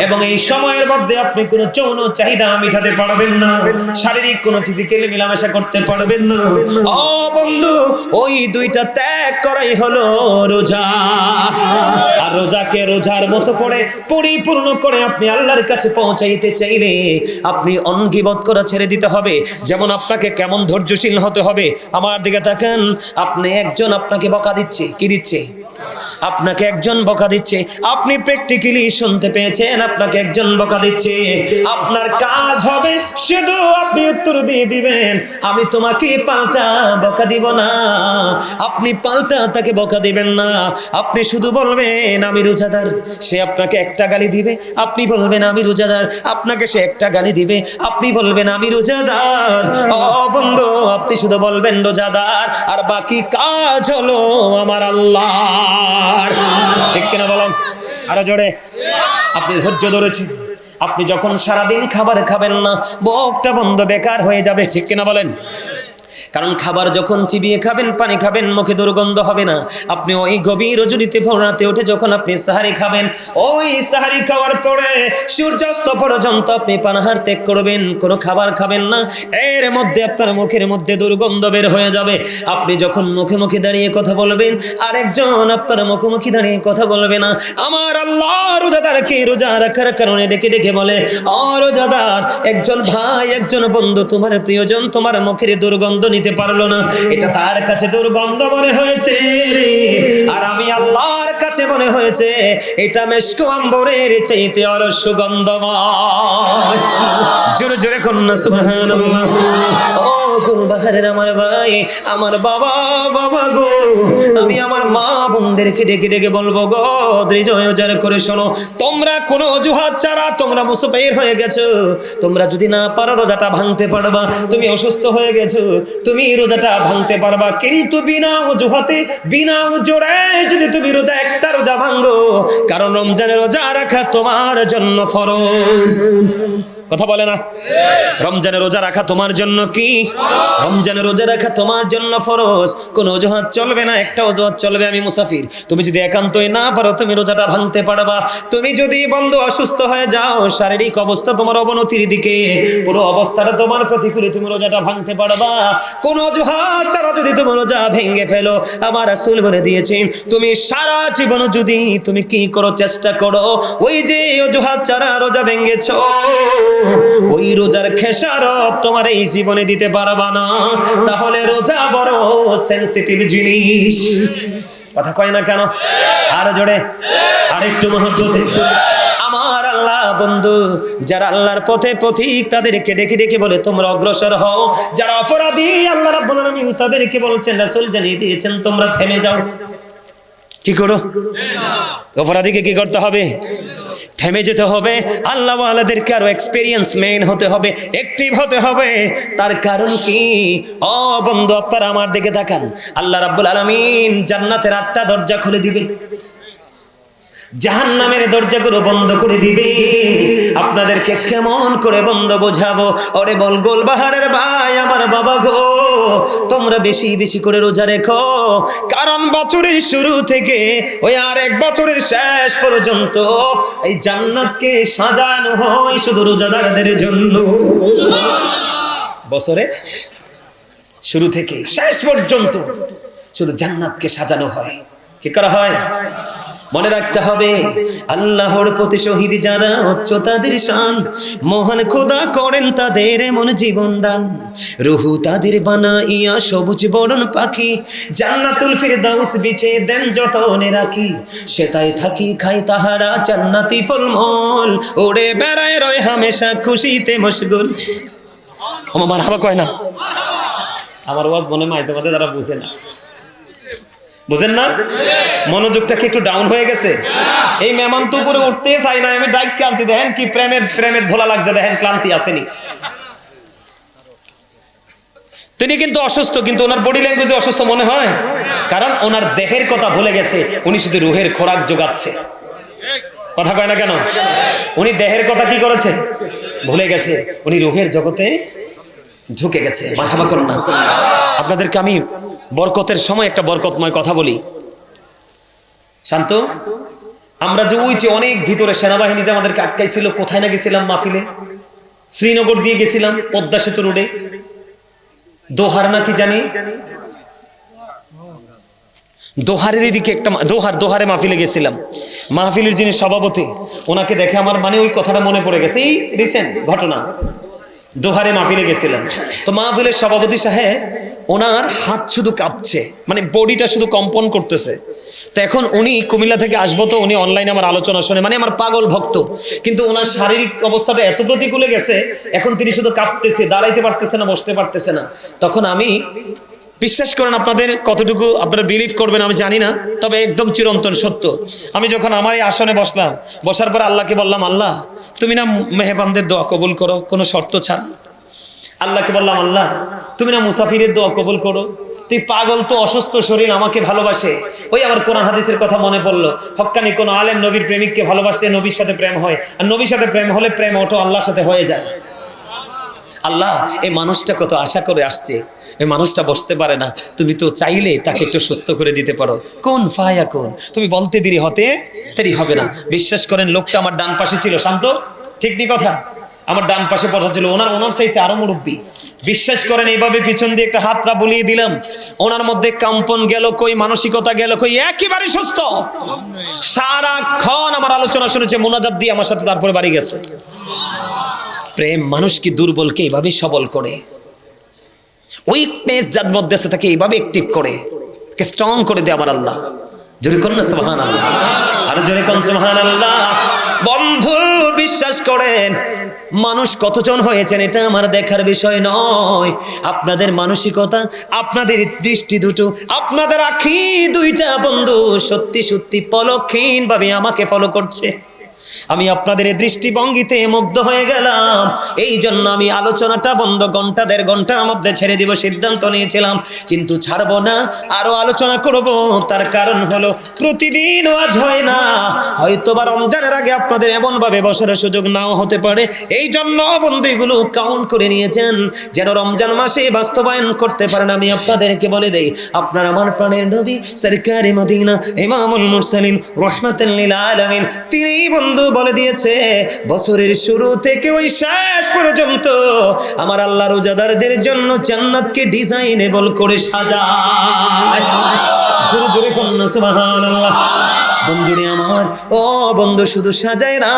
এবং এই সময়ের মধ্যে আপনি কোনো যৌন চাহিদা মেটাতে পারবেন না, শারীরিক কোনো ফিজিক্যালি মেলামেশা করতে পারবেন না। ও বন্ধু, ওই দুইটা ত্যাগ করাই হলো রোজা। আর রোজাকে রোজার মতো করে পরিপূর্ণ করে আপনি আল্লাহর কাছে পৌঁছাইতে চাইলে আপনি অঙ্গীবদ্ধ করা ছেড়ে দিতে হবে। যেমন আপনাকে কেমন ধৈর্যশীল হতে হবে, আমার দিকে তাকান। আপনি একজন আপনাকে বকা দিচ্ছে, কি দিচ্ছে? আপনাকে একজন বকা দিচ্ছে, আপনি প্র্যাকটিক্যালি শুনতে পেয়েছেন, আপনাকে একজন বকা দিচ্ছে। আপনার কাজ হবে শুধু আপনি উত্তর দিয়ে দিবেন, আমি তোমাকে পাল্টা বকা দিব না। আপনি পাল্টা তাকে বকা দিবেন না, আপনি শুধু বলবেন আমি রোজাদার। সে আপনাকে একটা গালি দিবে, আপনি বলবেন আমি রোজাদার। আপনাকে সে একটা গালি দিবে, আপনি বলবেন আমি রোজাদার। ও বন্ধু, আপনি শুধু বলবেন রোজাদার, আর বাকি কাজ হলো আমার আল্লাহর। ঠিক কিনা বলেন? আরো জোরে। আপনি ধৈর্য ধরেছেন, আপনি যখন সারাদিন খাবার খাবেন না, বুকটা বন্ধ বেকার হয়ে যাবে। ঠিক কিনা বলেন? কারণ খাবার যখন চিবিয়ে খাবেন, পানি খাবেন, মুখে দুর্গন্ধ হবে না। আপনি ওই গভীর রজনীতে ভোর রাতে উঠে যখন আপনি সাহারি খাবেন, ওই সাহারি খাওয়ার পরে সূর্যাস্ত পর্যন্ত আপনি পানাহার ত্যাগ করবেন, কোনো খাবার খাবেন না। এর মধ্যে আপনার মুখের মধ্যে দুর্গন্ধ বের হয়ে যাবে। আপনি যখন মুখে মুখে দাঁড়িয়ে কথা বলবেন, আরেকজন আপনার মুখোমুখি দাঁড়িয়ে কথা বলবে না। আমার আল্লাহ রোজাদারকে রোজা রাখার কারণে ডেকে ডেকে বলে, ও রোজাদার, একজন ভাই, একজন বন্ধু, তোমার প্রিয়জন তোমার মুখের দুর্গন্ধ নিতে পারলো না, এটা তার কাছে দুর্গন্ধ মনে হয়েছে, আর আমি আল্লাহর কাছে মনে হয়েছে এটা মেশক আম্বরের চাইতে আরো সুগন্ধময়। জোরে জোরে কন্যা সুবহানাল্লাহ। ও গুলবাহারের আমার ভাই, আমার বাবা, বাবা গো, আমি আমার মা বোনদেরকে ডেকে ডেকে বলবো গো, ধৈর্য করে শোনো। তোমরা কোনো অজুহাত ছাড়া তোমরা মুসাফির হয়ে গেছো, তোমরা যদি না পারো রোজাটা ভাঙতে পারবা। তুমি অসুস্থ হয়ে গেছো, তুমি রোজাটা ভাঙতে পারবা, কিন্তু বিনা অজুহাতে বিনা জোরে যদি তুমি রোজা একটা রোজা ভাঙো, কারণ রমজানের রোজা রাখা তোমার জন্য ফরজ। কথা বলে না? রমজানের রোজা রাখা তোমার জন্য কি? রমজানের রোজা রাখা তোমার জন্য ফরজ। কোনো অজুহাত চলবে না, একটা অজুহাত চলবে, আমি মুসাফির। তুমি যদি একান্তই না পারো, তুমি রোজাটা ভাঙতে পারবা। তুমি যদি বন্ধু অসুস্থ হয়ে যাও, শারীরিক অবস্থা তোমার অবনতির দিকে, পুরো অবস্থাটা তোমার প্রতিকূলে, তুমি রোজাটা ভাঙতে পারবা। কোনো অজুহাত ছাড়া যদি তুমি রোজা ভেঙে ফেলো, আমার রাসূল বলে দিয়েছেন, তুমি সারা জীবন যদি তুমি কি করো, চেষ্টা করো, ওই যে অজুহাত ছাড়া রোজা ভেঙেছো, ওই রোজার খেসারত তোমার এই জীবনে দিতে পারবা না। তাহলে রোজা বড় সেনসিটিভ জিনিস। কথা কয় না কেন? আর জোরে, আর একটু মহব্বতে। আমার আল্লাহ বন্ধু, যারা আল্লাহর পথে পথিক, তাদেরকে ডেকে ডেকে বলে তোমরা অগ্রসর হও। যারা অপরাধী, আল্লাহ রাব্বুল আলামিন তাদেরকে বলছেন, রাসূল জানিয়ে দিয়েছেন, তোমরা থেমে যাও। কি করো? অপরাধীকে কি করতে হবে? থেমে যেতে হবে। আল্লাহ ওয়ালাদেরকে আরো এক্সপেরিয়েন্স মেন হতে হবে, অ্যাক্টিভ হতে হবে। তার কারণ কি? ও বন্ধু, আপনারা আমার দিকে তাকান। আল্লাহ রাব্বুল আলামিন জান্নাতের 8টা দরজা খুলে দিবে, জাহান্নামের দরজাগুলো বন্ধ করে দিবে। আপনাদেরকে কেমন করে বন্ধ বোঝাবো? ওরে বল গোলবাহারের ভাই, আমার বাবা গো, তোমরা বেশি বেশি করে রোজা রেখো, কারণ বছরের শুরু থেকে ওই আর এক বছরের শেষ পর্যন্ত এই জান্নাতকে সাজানো হয় শুধু রোজাদারদের জন্য। বছরের শুরু থেকে শেষ পর্যন্ত শুধু জান্নাতকে সাজানো হয়। কি করা হয়? মনে রাখতে হবে, আল্লাহর প্রতি শহীদ যারা, উচ্চ তাদের শান, মহান খোদা করেন তাদের এমন জীবন দান, রুহু তাদের বানাইয়া সবুজ বরণ পাখি, জান্নাতুল ফিরদাউস বিছে দেন যতনে রাখি, সেটাই থাকি খাই তাহারা জান্নাতি ফলমূল, ওরে বেড়ায় রয় হামেশা খুশিতে মশগুল। আমার মারহাবা কয় না? আমার ওয়াজ মনে হয় তোমাদের যারা বুঝে না, বুঝেন না, মনোযোগটা কি একটু ডাউন হয়ে গেছে? এই মেহমান তো উপরে উঠতে চাই না, আমি ডাইক কাঁদছি, দেখেন কি প্রেমের ধোলা লাগছে, দেখেন ক্লান্তি আসেনি। তিনি কিন্তু অসুস্থ, কিন্তু ওনার বডি ল্যাঙ্গুয়েজে অসুস্থ মনে হয়, কারণ ওনার দেহের কথা ভুলে গেছে, উনি শুধু রুহের খোরাক যোগাচ্ছে। কথা কয় না কেন? উনি দেহের কথা কি করেছে? ভুলে গেছে। উনি রূহের জগতে ঢুকে গেছে। মারহাবা করুন না। আপনাদেরকে আমি বরকতের সময় একটা বরকতময় কথা বলি। শান্ত, আমরা যে ওই যে অনেক ভিতরে সেনাবাহিনী যে আমাদেরকে আটকাইছিল, কোথায় না গেছিলাম মাহফিলে? শ্রীনগর দিয়ে গেছিলাম, পদ্মা সেতু রোডে, দোহার নাকি জানি, দোহারের এদিকে একটা দোহারে মাহফিলে গেছিলাম। মাহফিলের যিনি সভাপতি, ওনাকে দেখে আমার মানে ওই কথাটা মনে পড়ে গেছে। এই রিসেন্ট ঘটনা, দোহারে মাহফিলে গেছিলাম। তো মাহফিলের সভাপতি সাহেব, ওনার হাত শুধু কাঁপছে, মানে বডিটা শুধু কম্পন করতেছে। তো এখন উনি কুমিল্লা থেকে আসবো, তো উনি অনলাইনে আমার আলোচনা শুনে, মানে আমার পাগল ভক্ত, কিন্তু ওনার শারীরিক অবস্থাটা এত প্রতিকূলে গেছে, এখন তিনি শুধু কাঁপতেছে, দাঁড়াইতে পারতেছে না, বসতে পারতেছে না। তখন আমি, বিশ্বাস করেন, আপনাদের কতটুকু আপনারা বিলিভ করবেন আমি জানি না, তবে একদম চিরন্তন সত্য। আমি যখন আমার এই আসনে বসলাম, বসার পর আল্লাহকে বললাম, আল্লাহ তুমি না মেহবানদের দোয়া কবুল করো কোনো শর্ত ছাড়া। আল্লাহকে বললাম, আল্লাহ তুমি না মুসাফিরের দোয়া কবুল করো। তুই পাগল তো, অসুস্থ শরীর আমাকে ভালোবাসে। ওই আবার কোরআন হাদিসের কথা মনে পড়লো, হক্কানি কোন আলেম নবীর প্রেমিককে ভালোবাসলে নবীর সাথে প্রেম হয়, আর নবীর সাথে প্রেম হলে প্রেম অটো আল্লাহর সাথে হয়ে যায়। আল্লাহ এই মানুষটা কত আশা করে আসছে, এই মানুষটা বসতে পারে না, তুমি তো চাইলে তাকে একটু সুস্থ করে দিতে পারো। কোন ফায়া কোন, তুমি বলতে দেরি হবে না। বিশ্বাস করেন, লোকটা আমার ডান পাশে ছিল। শান্ত, ঠিক নি কথা? আমার ডান পাশে বসা ছিল, ওনার চাইতে আরো মুরব্বী। বিশ্বাস করেন, এইভাবে পিছন দিয়ে একটা হাতটা বুলিয়ে দিলাম, ওনার মধ্যে কম্পন গেল কই, মানসিকতা গেল কই, একেবারে সুস্থ। সারাক্ষণ আমার আলোচনা শুনেছে, মুনাজাত দিয়ে আমার সাথে, তারপরে বাড়ি গেছে। প্রেম মানুষকে দুর্বলকে এইভাবে সবল করে, উইকনেস যার মধ্যে আছে তাকে এইভাবে অ্যাক্টিভ করে, স্ট্রং করে দেয় আমার আল্লাহ। জোরে কোন না সুবহানাল্লাহ, আর জোরে কোন সুবহানাল্লাহ। বন্ধু বিশ্বাস করেন, মানুষ কতজন হয়েছেন এটা আমার দেখার বিষয় নয়। আপনাদের মানসিকতা, আপনাদের দৃষ্টি দুটো, আপনাদের আঁখি দুইটা বন্ধু সত্যি সত্যি পলকহীন ভাবে আমাকে ফলো করছে। আমি আপনাদের দৃষ্টিভঙ্গিতে মুগ্ধ হয়ে গেলাম। এই জন্য আমি আলোচনাটা বন্ধ ঘন্টা দেড় ঘন্টার মধ্যে ছেড়ে দিব সিদ্ধান্ত নিয়েছিলাম, কিন্তু ছাড়বো না, আরো আলোচনা করব। তার কারণ হলো, প্রতিদিন ওয়াজ হয় না, হয়তোবা রমজানের আগে আপনাদের এমন ভাবে বসার সুযোগ নাও হতে পারে। এই জন্য বন্ধু এগুলো কাউন্ট করে নিয়েছেন, যেন রমজান মাসে বাস্তবায়ন করতে পারেন। আমি আপনাদেরকে বলে দেই, আপনার আমার প্রাণের নবী সরকারে মদিনা ইমামুল মুরসালিন রাহমাতাল লিল আলামিন, তিনি বন্ধু বলে দিয়েছে, বছরের শুরু থেকে ওই শেষ পর্যন্ত আমার আল্লাহ রোজাদারদের জন্য জান্নাতকে ডিজাইনেবল করে সাজায়। জোরে জোরে বলুন সুবহানাল্লাহ। বন্ধুরে আমার, ও বন্ধু, শুধু সাজায় না,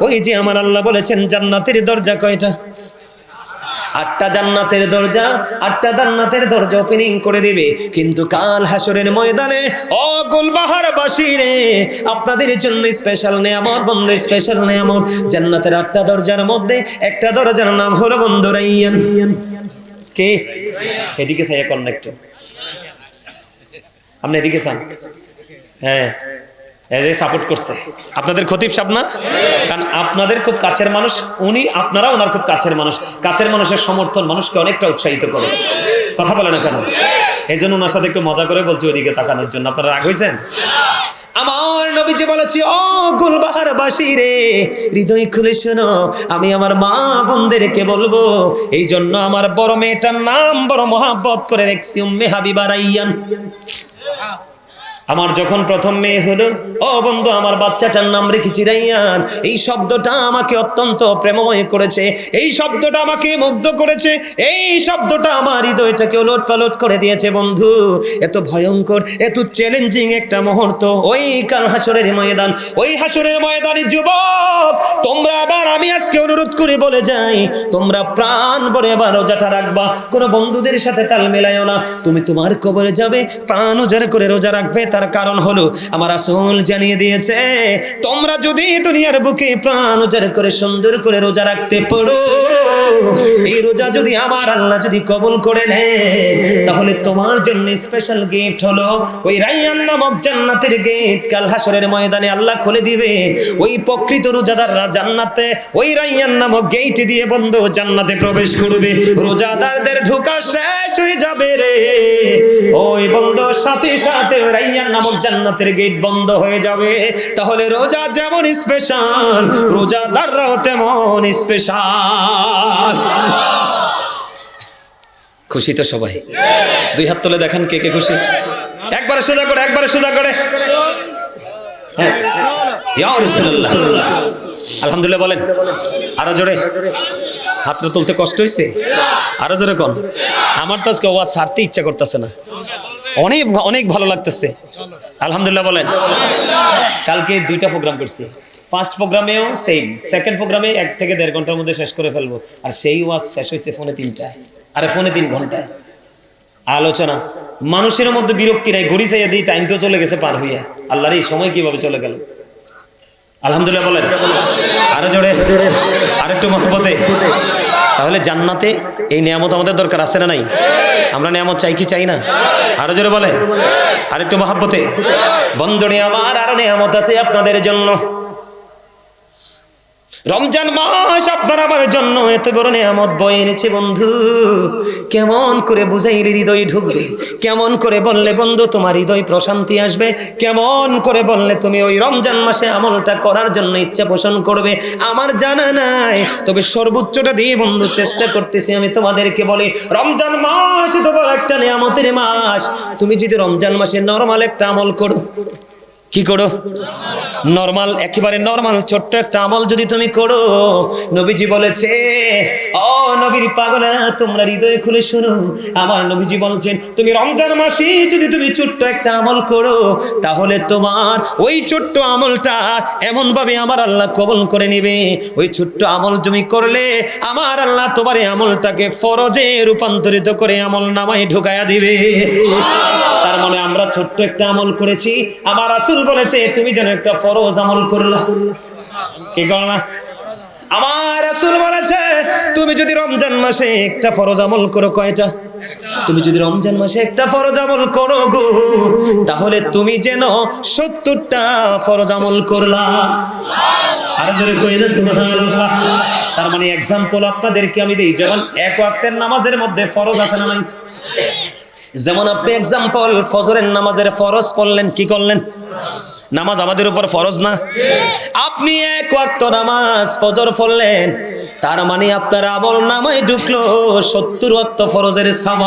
ওই যে আমার আল্লাহ বলেছেন জান্নাতের দরজা কয়টা? 8টা জান্নাতের দরজা, 8টা জান্নাতের দরজা ওপেনিং করে দিবে। কিন্তু কাল হাসরের ময়দানে, ও গুলবাহার বাসীরে, আপনাদের জন্য স্পেশাল নিয়ামত বন্ধু, স্পেশাল নিয়ামত। জান্নাতের 8টা দরজার মধ্যে একটা দরজার নাম হলো বন্ধু রাইয়ান। কে? এদিকে চাই কন্নেক্ট, আপনি এদিকে চান? হ্যাঁ, সাপোর্ট করছে আপনাদের খতিব সাহেব না? কারণ আপনাদের খুব কাছের মানুষ উনি, আপনারা ওনার খুব কাছের মানুষ। কাছের মানুষের সমর্থন মানুষকে অনেকটা উৎসাহিত করে। কথা বলে না কেন? এই জন্য ওনার সাথে একটু মজা করে বলছি ওইদিকে তাকানোর জন্য। আপনারা রাগ হয়েছেন? আমার নবীজি বলেছি, ও গুলবাহার বাসী রে, হৃদয় খুলে শোনো, আমি আমার মা বোনদেরকে বলবো। এই জন্য আমার বড় মেয়েটার নাম বড় মহাব্বত করে রেখেছি উম্মে হাবিবা রাইয়ান। আমার যখন প্রথম মেয়ে হলো, ও বন্ধু, আমার বাচ্চাটার নাম রেখেছি রাইয়ান। এই শব্দটা আমাকে অত্যন্ত প্রেমময় করেছে, এই শব্দটা আমাকে মুগ্ধ করেছে, এই শব্দটা আমার হৃদয়টাকে ওলট পালট করে দিয়েছে। বন্ধু, এত ভয়ঙ্কর, এত চ্যালেঞ্জিং একটা মুহূর্ত, ওই কাল হাসরের ময়দান, ওই হাসরের ময়দানে যুবক তোমরা আবার, আমি আজকে অনুরোধ করে বলে যাই, তোমরা প্রাণ ভরে আবার রোজাটা রাখবা। কোনো বন্ধুদের সাথে তাল মেলায়ও না। তুমি তোমার কবরে যাবে, প্রাণ উজাড় করে রোজা রাখবে। তার কারণ হলো, আমার রাসূল জানিয়ে দিয়েছে, তোমরা যদি দুনিয়ার বুকে প্রাণ উজাড় করে সুন্দর করে রোজা রাখতে পারো, এই রোজা যদি আমার আল্লাহ যদি কবুল করে নেয়, তাহলে তোমার জন্য স্পেশাল গিফট হলো ওই রায়্যান নামক জান্নাতের গেট। কাল হাসরের ময়দানে আল্লাহ খুলে দিবে, ওই প্রকৃত রোজাদাররা জান্নাতে ওই রায়্যান নামক গেট দিয়ে বন্ধ জান্নাতে প্রবেশ করবে। রোজাদারদের ঢোকা শেষ হয়ে যাবে রে, ওই বন্ধ সাথে সাথে রায়্যান নামক জান্নাতের গেট বন্ধ হয়ে যাবে। তাহলে রোজা যেমন স্পেশাল, রোজাদাররাও তেমন স্পেশাল। খুশি তো সবাই? দুই হাত তুলে দেখান কে কে খুশি। একবারে সোজা করে, একবারে সোজা করে। ইয়া রাসূলুল্লাহ, আলহামদুলিল্লাহ বলেন আরো জোরে। হাতটা তুলতে কষ্ট হয়েছে? আরো জোরে কোন। আমার তো আজকে ওয়াজ ছাড়তে ইচ্ছা করতেছে না, অনেক অনেক ভালো লাগতেছে। আলহামদুলিল্লাহ বলেন। কালকে দুইটা প্রোগ্রাম করছি, ফার্স্ট প্রোগ্রামেও সেম, সেকেন্ড প্রোগ্রামে 1 থেকে 1.5 ঘন্টার মধ্যে শেষ করে ফেলবো। আর সেই ওয়াজ শেষ হয়েছে ফোনে 3টায়, আরে ফোনে 3 ঘন্টায় আলোচনা। মানুষের মধ্যে বিরক্তি নাই, ঘড়ি চাইয়া দিই, টাইম তো চলে গেছে পার হইয়া। আল্লাহর এই সময় কিভাবে চলে গেল। আলহামদুলিল্লাহ বলেন আরো জোরে, আরেকটু মহব্বতে। তাহলে জান্নাতে এই নিয়ামত আমাদের দরকার আছে না নাই? আমরা নিয়ামত চাই কি চাই না? আরো জোরে বলে, আরেকটু মহব্বতে। বন্ধুরে আমার আরো নিয়ামত আছে আপনাদের জন্য। রমজান মাস আপনার আমার জন্য এত বড় নিয়ামত বয়ে এনেছে বন্ধু। কেমন করে বুঝাইলে হৃদয় ঢুকবে, কেমন করে বললে বন্ধু তোমার হৃদয় প্রশান্তি আসবে, কেমন করে বললে তুমি ওই রমজান মাসে আমলটা করার জন্য ইচ্ছা পোষণ করবে, আমার জানা নাই। তবে সর্বোচ্চটা দিয়ে বন্ধু চেষ্টা করতেছি আমি তোমাদেরকে বলি, রমজান মাস তো বড় একটা নিয়ামতের মাস। তুমি যদি রমজান মাসে নরমাল একটা আমল করো, কি করো? নরমাল, একেবারে নরমাল ছোট্ট একটা আমল যদি তুমি করো, নবীজি বলেছে, ও নবীর পাগলা তোমরা হৃদয়ে খুলে শোনো, আমার নবীজি বলছেন তুমি রমজান মাসে যদি তুমি ছোট্ট একটা আমল করো, তাহলে তোমার ওই ছোট্ট আমলটা এমন ভাবে আমার আল্লাহ কবুল করে নেবে। ওই ছোট্ট আমল তুমি করলে আমার আল্লাহ তোমার এই আমলটাকে ফরজে রূপান্তরিত করে আমল নামায় ঢুকায়া দিবে। তার মানে আমরা ছোট্ট একটা আমল করেছি, আমার রাসূল বলেছে তুমি যেন একটা ফরজ আমল করলা। কি করলা? আমার রাসূল বলেছে তুমি যদি রমজান মাসে একটা ফরজ আমল করো, কয়টা? তুমি যদি রমজান মাসে একটা ফরজ আমল করো গো, তাহলে তুমি যেন 70টা ফরজ আমল করলা। আর জোরে কই না সুবহানাল্লাহ। তার মানে एग्जांपल আপনাদেরকে আমি দেই, যেমন এক ওয়াক্তের নামাজের মধ্যে ফরজ আছে না নাই? যেমন আপনি एग्जांपल ফজরের নামাজের ফরজ পড়লেন, কি করলেন? নামাজ আমাদের উপর ফরজ না? আপনি এক ওয়াক্ত নামাজ ফজর পড়লেন, তার মানে আপনার আমল নামায় ঢুকলো 70 ওয়াক্ত ফরজের সওয়াব।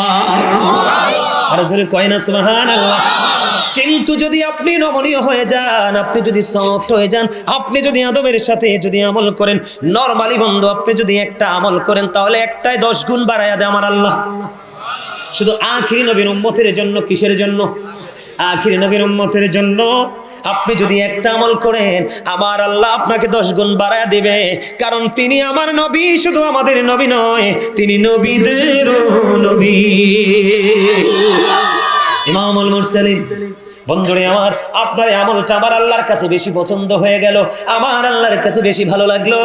আর জোরে কয় না সুবহানাল্লাহ। কিন্তু যদি আপনি নমনীয় হয়ে যান, আপনি যদি সফট হয়ে যান, আপনি যদি আদবের সাথে যদি আমল করেন, নরমালি বন্ধু আপনি যদি একটা আমল করেন, তাহলে একটাই 10 গুণ বাড়ায়া দেয় আমার আল্লাহ। শুধু আখিরি নবীর উম্মতের জন্য। কিসের জন্য? আখিরি নবীর উম্মতের জন্য। আপনি যদি একটা আমল করেন, আমার আল্লাহ আপনাকে 10 গুণ বাড়ায়া দিবে, কারণ তিনি আমার নবী, শুধু আমাদের নবী নয়, তিনি নবীদেরও নবী, ইমামুল মুরসালিন। বন্ধুরে আমার, আপনার আমলটা আমার আল্লাহর কাছে বেশি পছন্দ হয়ে গেল, আমার আল্লাহর কাছে বেশি ভালো লাগলো।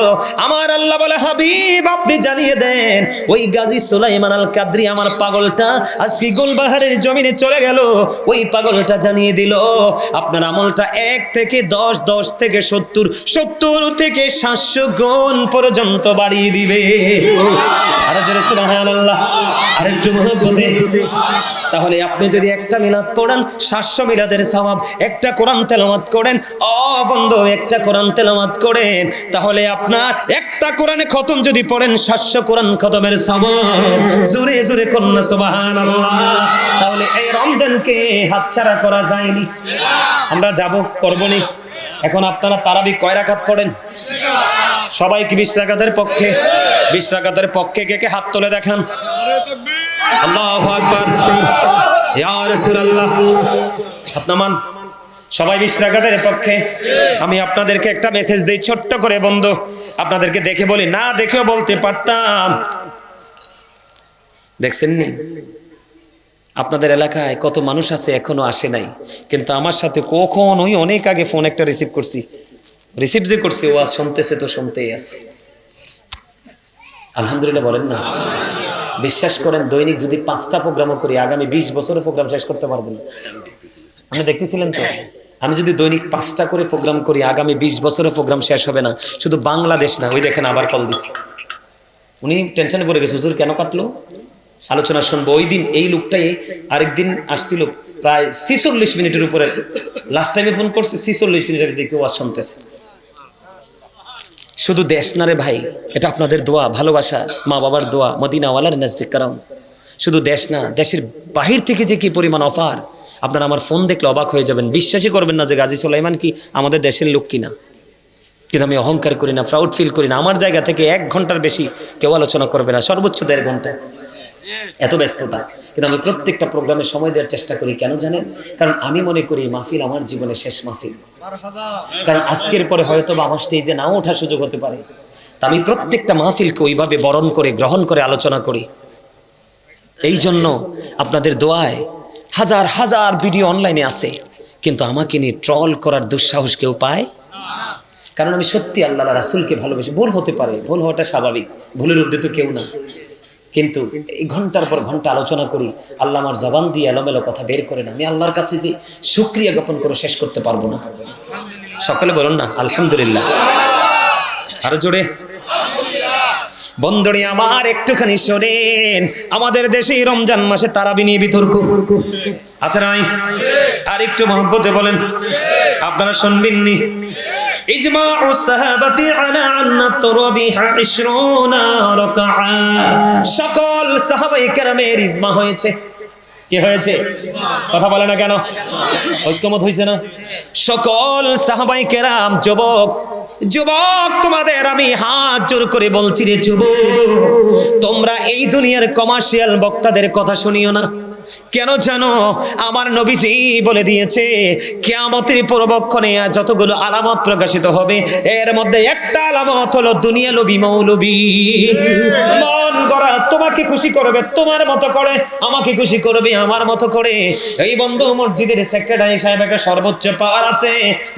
আমার আল্লাহ বলে, হাবিব আপনি জানিয়ে দেন ওই গাজী সুলাইমান আল কাদরি আমার পাগলটা আজকে গুলবাহারের জমিনে চলে গেল, ওই পাগলটা জানিয়ে দিল আপনার আমলটা 1 থেকে 10, 10 থেকে 70, 70 থেকে 700 গুণ পর্যন্ত বাড়িয়ে দিবে। আর জোরে সুবহানাল্লাহ, আরেকটু মহব্বতে। তাহলে আপনি যদি একটা মিলাদ পড়েন 700 মিলাদের সওয়াব, একটা কোরআন তেলাওয়াত করেন, ও বন্ধু একটা কোরআন তেলাওয়াত করেন, তাহলে আপনার একটা কোরআনে খতম যদি পড়েন 700 কোরআন খতমের সওয়াব। জোরে জোরে কন্যা সুবহানাল্লাহ। তাহলে এই রমজানকে হাতছাড়া করা যায়নি, আমরা যাব করবনি। এখন আপনারা তারাবি কয় রাকাত পড়েন? সবাই কি 20 রাকাতের পক্ষে? 20 রাকাতের পক্ষে কে কে হাত তুলে দেখান। আল্লাহু আকবার, ইয়া রাসূলুল্লাহ। হাত নামান। সবাই 20 রাকাতের পক্ষে। আমি আপনাদেরকে একটা মেসেজ দেই ছোট্ট করে বন্ধু, আপনাদেরকে দেখে বলি, না দেখেও বলতে পারতাম। দেখছেন নি আপনাদের এলাকায় কত মানুষ আছে এখনো আসে নাই, কিন্তু আমার সাথে কখন ওই অনেক আগে ফোন একটা রিসিভ করছি, রিসিভ যে করছি ও আজ শুনতেছে তো শুনতেই আছে। আলহামদুলিল্লাহ বলেন না। বিশ্বাস করেন, দৈনিক যদি 5টা প্রোগ্রামও করি, আগামী 20 বছরের প্রোগ্রাম শেষ করতে পারবো না। আপনি দেখতেছিলেন তো, আমি যদি দৈনিক 5টা করে প্রোগ্রাম করি, আগামী 20 বছরের প্রোগ্রাম শেষ হবে না। শুধু বাংলাদেশ না, ওই দেখেন আবার কল দিছি, উনি টেনশনে পড়ে গেছে, হুজুর কেন কাটলো, আলোচনা শুনবো। ওই দিন এই লোকটাই আরেকদিন আসছিল, প্রায় 46 মিনিটের উপরে, লাস্ট টাইমে ফোন করছে 46 মিনিটের দেখতে ওয়াজ শুনতেছে। শুধু দেশ না রে ভাই, এটা আপনাদের দোয়া, ভালোবাসা, মা বাবার দোয়া, মদিনাওয়ালার নজদিক কারণ। শুধু দেশ না, দেশের বাহির থেকে যে কি পরিমাণ অফার, আপনারা আমার ফোন দেখলে অবাক হয়ে যাবেন। বিশ্বাসই করবেন না যে গাজী সুলাইমান কি আমাদের দেশের লোক কিনা। কিন্তু আমি অহংকার করি না, প্রাউড ফিল করি না। আমার জায়গা থেকে 1 ঘন্টার বেশি কেউ আলোচনা করবে না, সর্বোচ্চ 1.5 ঘন্টা, এত ব্যস্ততা। কিন্তু আমি প্রত্যেকটা প্রোগ্রামে সময় দেওয়ার চেষ্টা করি। কেন জানেন? কারণ আমি মনে করি মাহফিল আমার জীবনের শেষ মাহফিল। কারণ আজকের পরে হয়তো বা আমার স্টেজে নাও ওঠার সুযোগ হতে পারে। তা আমি প্রত্যেকটা মাহফিলকে ওইভাবে বরণ করে, গ্রহণ করে আলোচনা করি। এই জন্য আপনাদের দোয়ায় হাজার হাজার ভিডিও অনলাইনে আছে, কিন্তু আমাকে নিয়ে ট্রল করার দুঃসাহস কেউ পায়। কারণ আমি সত্যি আল্লাহ রাসূলকে ভালোবাসি। ভুল হতে পারে, ভুল হওয়াটা স্বাভাবিক, ভুলের ঊর্ধ্বে তো কেউ না। কিন্তু এই ঘন্টার পর ঘন্টা আলোচনা করি, আল্লাহ আমার জবান দিয়ে এলোমেলো কথা বের করে না। আমি আল্লাহর কাছে যে শুকরিয়া জ্ঞাপন করে শেষ করতে পারবো না। সকলে বলুন না আলহামদুলিল্লাহ, আরো জোরে। বন্ধুরে আমার একটুখানি শোনেন, আমাদের দেশে রমজান মাসে তারাবি নিয়ে বিতর্ক আছে না নাই? আর একটু মহব্বতে বলেন, আপনারা শুনবেননি? ইজমাউ সাহাবাতি আলা আন্না তারাবিহা 20 রাকাআ। সকল সাহাবায়ে কেরামের ইজমা হয়েছে। কি হয়েছে? কথা বলে না কেন? ঐক্যমত হয়েছে না? সকল সাহাবায়ে কেরাম, যুবক তোমাদের আমি হাত জোর করে বলছি রে যুবক, তোমরা এই দুনিয়ার কমার্শিয়াল বক্তাদের কথা শুনিও না। কেন জানো? আমার নবীজি বলে দিয়েছে, কিয়ামতের পূর্বক্ষণে যতগুলো আলামত প্রকাশিত হবে, এর মধ্যে একটা আলামত হলো দুনিয়া লোভী মৌলবী। মন গড়া, তোমাকে খুশি করবে তোমার মতো করে, আমাকে খুশি করবে আমার মতো করে। এই বন্ধু, মসজিদের সেক্রেটারি সাহেব একটা সর্বোচ্চ পাওয়ার আছে।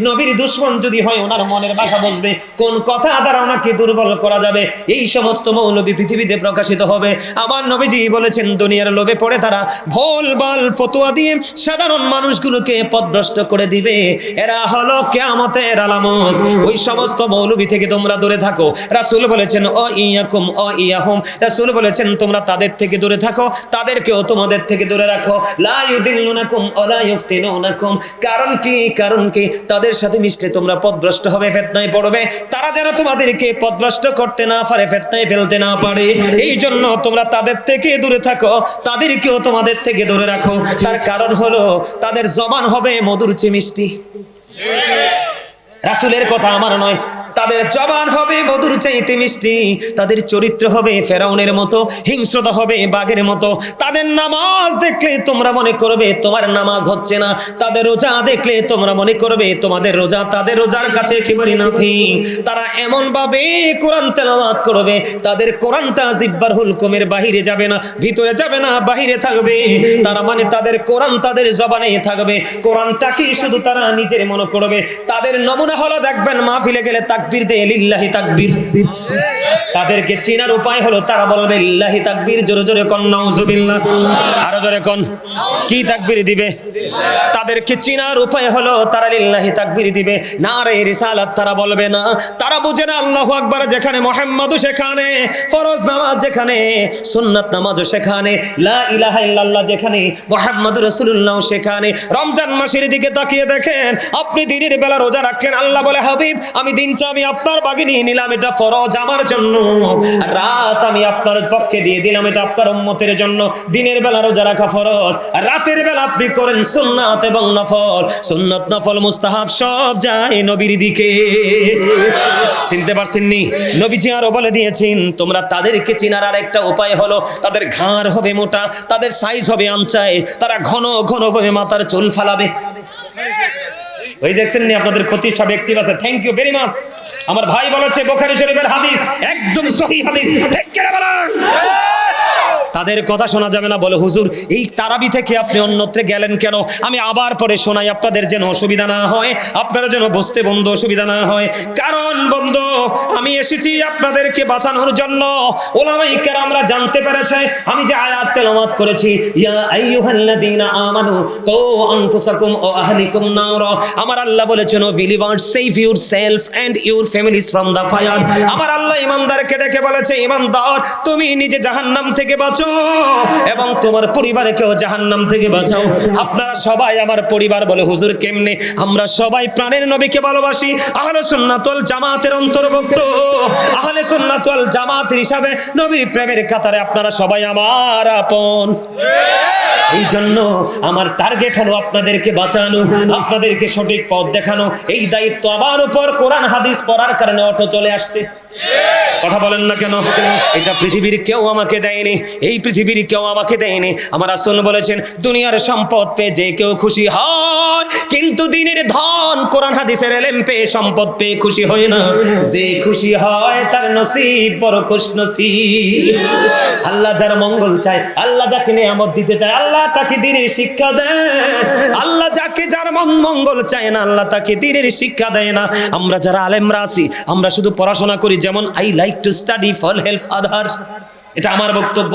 নবীর দুশমন যদি হয়, ওনার মনের ভাষা বলবে, কোন কথা দ্বারা ওনাকে দুর্বল করা যাবে, এই সমস্ত মৌলবী পৃথিবীতে প্রকাশিত হবে। আমার নবীজি বলেছেন, দুনিয়ার লোভে পড়ে তারা ভুলভাল ফতোয়া দিয়ে সাধারণ মানুষগুলোকে পথভ্রষ্ট করে দিবে। এরা হলো কিয়ামতের আলামত। ওই সমস্ত মৌলবী থেকে তোমরা দূরে থাকো। রাসূল বলেছেন, ও ইয়াকুম ও ইয়াহুম, রাসূল বলেছেন তোমরা তাদের থেকে দূরে থাকো, তাদেরকেও তোমাদের থেকে দূরে রাখো। লা ইউদিল্লুনাকুম ওয়া লা ইফতিনুনাকুম। কারণ কি? তাদের সাথে মিশলে তোমরা পথভ্রষ্ট হবে, ফিতনায় পড়বে। তারা যেন তোমাদেরকে পথভ্রষ্ট করতে না পারে, ফিতনায় ফেলতে না পারে, এই জন্য তোমরা তাদের থেকে দূরে থাকো, তাদেরকেও তোমাদের থেকে দূরে রাখো। তার কারণ হলো তাদের জবান হবে মধুর চেয়ে মিষ্টি। রাসূলের কথা আমার নয়, তাদের জবান হবে মধুর চাইতে মিষ্টি, তাদের চরিত্র হবে ফেরাউনের মতো, হিংস্রতা হবে বাঘের মতো। তাদের নামাজ দেখলে তোমরা মনে করবে তোমার নামাজ হচ্ছে না, তাদের রোজা দেখলে তোমরা মনে করবে তোমাদের রোজা তাদের রোজার কাছে একেবারে নাথিং। তারা এমন ভাবে কোরআন তেলাওয়াত করবে, তাদের কোরআনটা জিহ্বার হুলকুমের বাহিরে যাবে না, ভিতরে যাবে না, বাহিরে থাকবে। তারা মানে তাদের কোরআন তাদের জবানে থাকবে, কোরআনটাকে শুধু তারা নিজের মনে করবে। তাদের নমুনা হলো, দেখবেন মাহফিলে গেলে তাকবীর দে, লিল্লাহি তাকবীর। তাদেরকে চিনার উপায় হলো তারা বলবে লিল্লাহি তাকবীর। জোরে জোরে কোন নাউজুবিল্লাহ, আরো জোরে কোন। কি তাকবীর দিবে? তাদেরকে চিনার উপায় হলো তারা লিল্লাহি তাকবীর দিবে, নারে রিসালাত তারা বলবে না। তারা বুঝে না আল্লাহু আকবার যেখানে, মুহাম্মাদও সেখানে, ফরজ নামাজ যেখানে, সুন্নাত নামাজও সেখানে, লা ইলাহা ইল্লাল্লাহ যেখানে, মুহাম্মাদুর রাসূলুল্লাহ সেখানে। রমজান মাসের দিকে তাকিয়ে দেখেন, আপনি দিনের বেলা রোজা রাখেন, আল্লাহ বলে হাবিব আমি দিনটা আমি আপনার বাগে নিয়ে নিলাম, এটা ফরজ আমার জন্য। রাত আমি আপনার পক্ষে দিয়ে দিলাম, এটা আপনার উম্মতের জন্য। দিনের বেলা রোজা রাখা ফরজ, রাতের বেলা আপনি করেন সুন্নাত এবং নফল। সুন্নাত নফল মুস্তাহাব সব যায় নবীর দিকে। চিনতে পারছেন নি? নবীজি আরো বলে দিয়েছেন, তোমরা তাদেরকে চিনার আর একটা উপায় হলো তাদের ঘাড় হবে মোটা, তাদের সাইজ হবে আনচাই, তারা ঘন ঘন ভাবে মাথার চুল ফালাবে। ওই দেখছেন নি আপনাদের খতিব সাহেব অ্যাক্টিভ আছে, থ্যাংক ইউ ভেরি মাচ। আমার ভাই বলেছে বুখারী শরীফের হাদিস, একদম সহিহ হাদিস, ঠিক করে বলেন। তাদের কথা শোনা যাবে না। বলে হুজুর এই তারাবি থেকে আপনি অন্যত্রে গেলেন কেন? আমি আবার পরে শোনাই, আপনাদের যেন অসুবিধা না হয়, আপনারা যেন বুঝতে বন্ধু অসুবিধা না হয়। কারণ বন্ধু আমি এসেছি আপনাদেরকে বাঁচানোর জন্য। ওলামায়ে কেরামরা জানতে পেরেছে আমি যে আয়াত তেলাওয়াত করেছি, ইয়া আইয়ুহাল্লাযীনা আমানু কু আনফুসাকুম ওয়া আহলিকুম নারা, আমার আল্লাহ বলেছেন O believers save yourself and your families from the fire. আমার আল্লাহ ইমানদারকে ডেকে বলেছে, ইমানদার তুমি নিজে জাহান্নাম থেকে বাঁচো এবং তোমার পরিবারকেও জাহান্নাম থেকে বাঁচাও। আপনারা সবাই আমার পরিবার। বলে হুজুর কেমনে? আমরা সবাই প্রাণের নবীকে ভালোবাসি, আহলে সুন্নাত ওয়াল জামাতের অন্তর্ভুক্ত। আহলে সুন্নাত ওয়াল জামাতের হিসাবে নবীর প্রেমের কাতারে আপনারা সবাই আমার আপন। এই জন্য আমার টার্গেট হলো আপনাদেরকে বাঁচানো, আপনাদেরকে সঠিক পথ দেখানো। এই দায়িত্ব আমার উপর কোরআন হাদিস পড়ার কারণে অটো চলে আসছে। কথা বলেন না কেন? এটা পৃথিবীর কেউ আমাকে দেয়নি, এই পৃথিবীর কেউ আমাকে দেয়নি। আমার রাসূল বলেছেন দুনিয়ার সম্পদ পেয়ে যে কেউ খুশি হয়, কিন্তু দিনের ধন কোরআন হাদিসের ইলম পেয়ে সম্পদ পেয়ে খুশি হয় না। যে খুশি হয় তার নসিব বড় খুশনসিব। আল্লাহ যার মঙ্গল চায়, আল্লাহ যাকে নিয়ামত দিতে চায়, আল্লাহ তাকে দ্বীনের শিক্ষা দেয়। আল্লাহ যাকে যার মঙ্গল চায় না, আল্লাহ তাকে দ্বীনের শিক্ষা দেয় না। আমরা যারা আলেমরা আছি আমরা শুধু পড়াশোনা করি, যেমন I like to study for help others, এটা আমার বক্তব্য।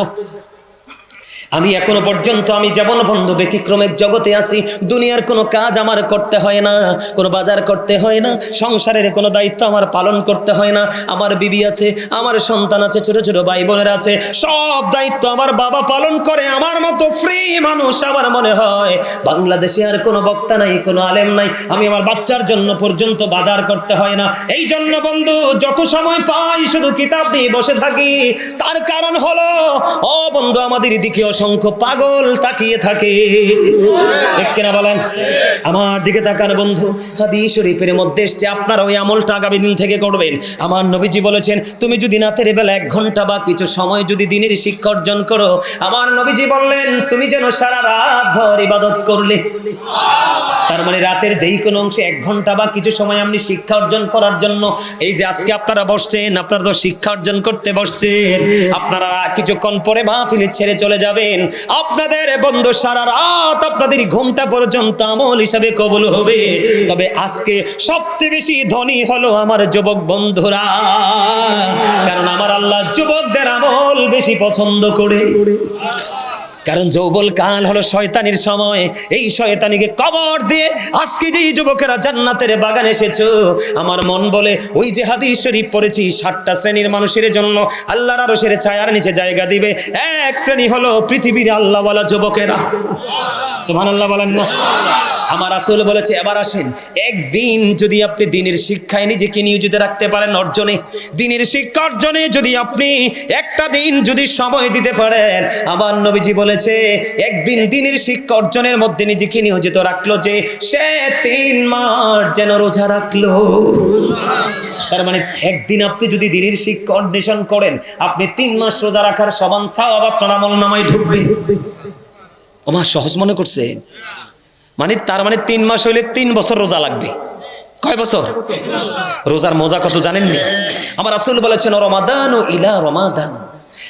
আমি এখনো পর্যন্ত আমি যেমন বন্ধু ব্যতিক্রমের জগতে আছি, দুনিয়ার কোনো কাজ আমার করতে হয় না, কোনো বাজার করতে হয় না, সংসারের কোনো দায়িত্ব আমার পালন করতে হয় না। আমার বিবি আছে, আমার সন্তান আছে, ছোট ছোট ভাই বোনেরা আছে, সব দায়িত্ব আমার বাবা পালন করে। আমার মতো ফ্রি মানুষ আমার মনে হয় বাংলাদেশে আর কোনো বক্তা নাই, কোনো আলেম নাই। আমি আমার বাচ্চার জন্য পর্যন্ত বাজার করতে হয় না। এই জন্য বন্ধু যত সময় পাই শুধু কিতাব নিয়ে বসে থাকি। তার কারণ হলো ও বন্ধু আমাদের দিকে অসংখ্য পাগল তাকিয়ে থাকে। ঠিক কিনা বলেন? আমার দিকে তাকান বন্ধু। হাদিস শরীফের মধ্যে এসেছে আপনারা ওই আমলটা আগামী দিন থেকে করবেন। আমার নবীজি বলেছেন তুমি যদি রাতের বেলা 1 ঘন্টা বা কিছু সময় যদি দিনের শিক্ষা অর্জন করো, আমার নবীজি বললেন তুমি যেন সারা রাত ভর ইবাদত করলে। তার মানে রাতের যেই কোনো অংশে 1 ঘন্টা বা কিছু সময় আপনি শিক্ষা অর্জন করার জন্য, এই যে আজকে আপনারা বসছেন, আপনারা তো শিক্ষা অর্জন করতে বসছেন, আপনারা কিছুক্ষণ পরে মাহফিল ছেড়ে চলে যাবেন। আপনাদের বন্ধু সারা রাত আপনাদের ঘুমটা পর্যন্ত আমল হিসাবে কবুল হবে। তবে আজকে সবচেয়ে বেশি ধনী হলো আমার যুবক বন্ধুরা, কারণ আমার আল্লাহ যুবকদের আমল বেশি পছন্দ করে। কারণ যৌবল কাল হলো শয়তানির সময়, এই শয়তানিকে কবর দিয়ে আজকে যে যুবকেরা জান্নাতের বাগানে এসেছো, আমার মন বলে ওই যে হাদিস শরীফ পড়েছি 60টা শ্রেণীর মানুষের জন্য আল্লাহর আরশের ছায়ার নিচে জায়গা দিবে। এক শ্রেণী হলো পৃথিবীর আল্লাহওয়ালা যুবকেরা। সুবহানাল্লাহ বলেন না? আমার রাসূল বলেছে এবার আসেন, একদিন যদি আপনি দ্বীনের শিক্ষায় নিজেকে নিয়োজিত রাখতে পারেন, অর্জনে, দ্বীনের শিক্ষা অর্জনে যদি আপনি একটা দিন যদি সময় দিতে পারেন, আমার নবীজি বলেছে একদিন দ্বীনের শিক্ষা অর্জনের মধ্যে নিজেকে নিয়োজিত রাখলো যে সে 3 মাস যেন রোজা রাখলো। তার মানে একদিন আপনি যদি দ্বীনের শিক্ষা অন্বেষণ করেন, আপনি 3 মাস রোজা রাখার সমান সওয়াব আপনার আমলনামায় ঢুকবে। ওমা সহজ মনে করছে? মানে তার মানে 3 মাস হইলে 3 বছর রোজা লাগবে। কয় বছর? রোজার মজা কত জানেননি? আমার রাসূল বলেছেন রমাদান ও ইলা রমাদান,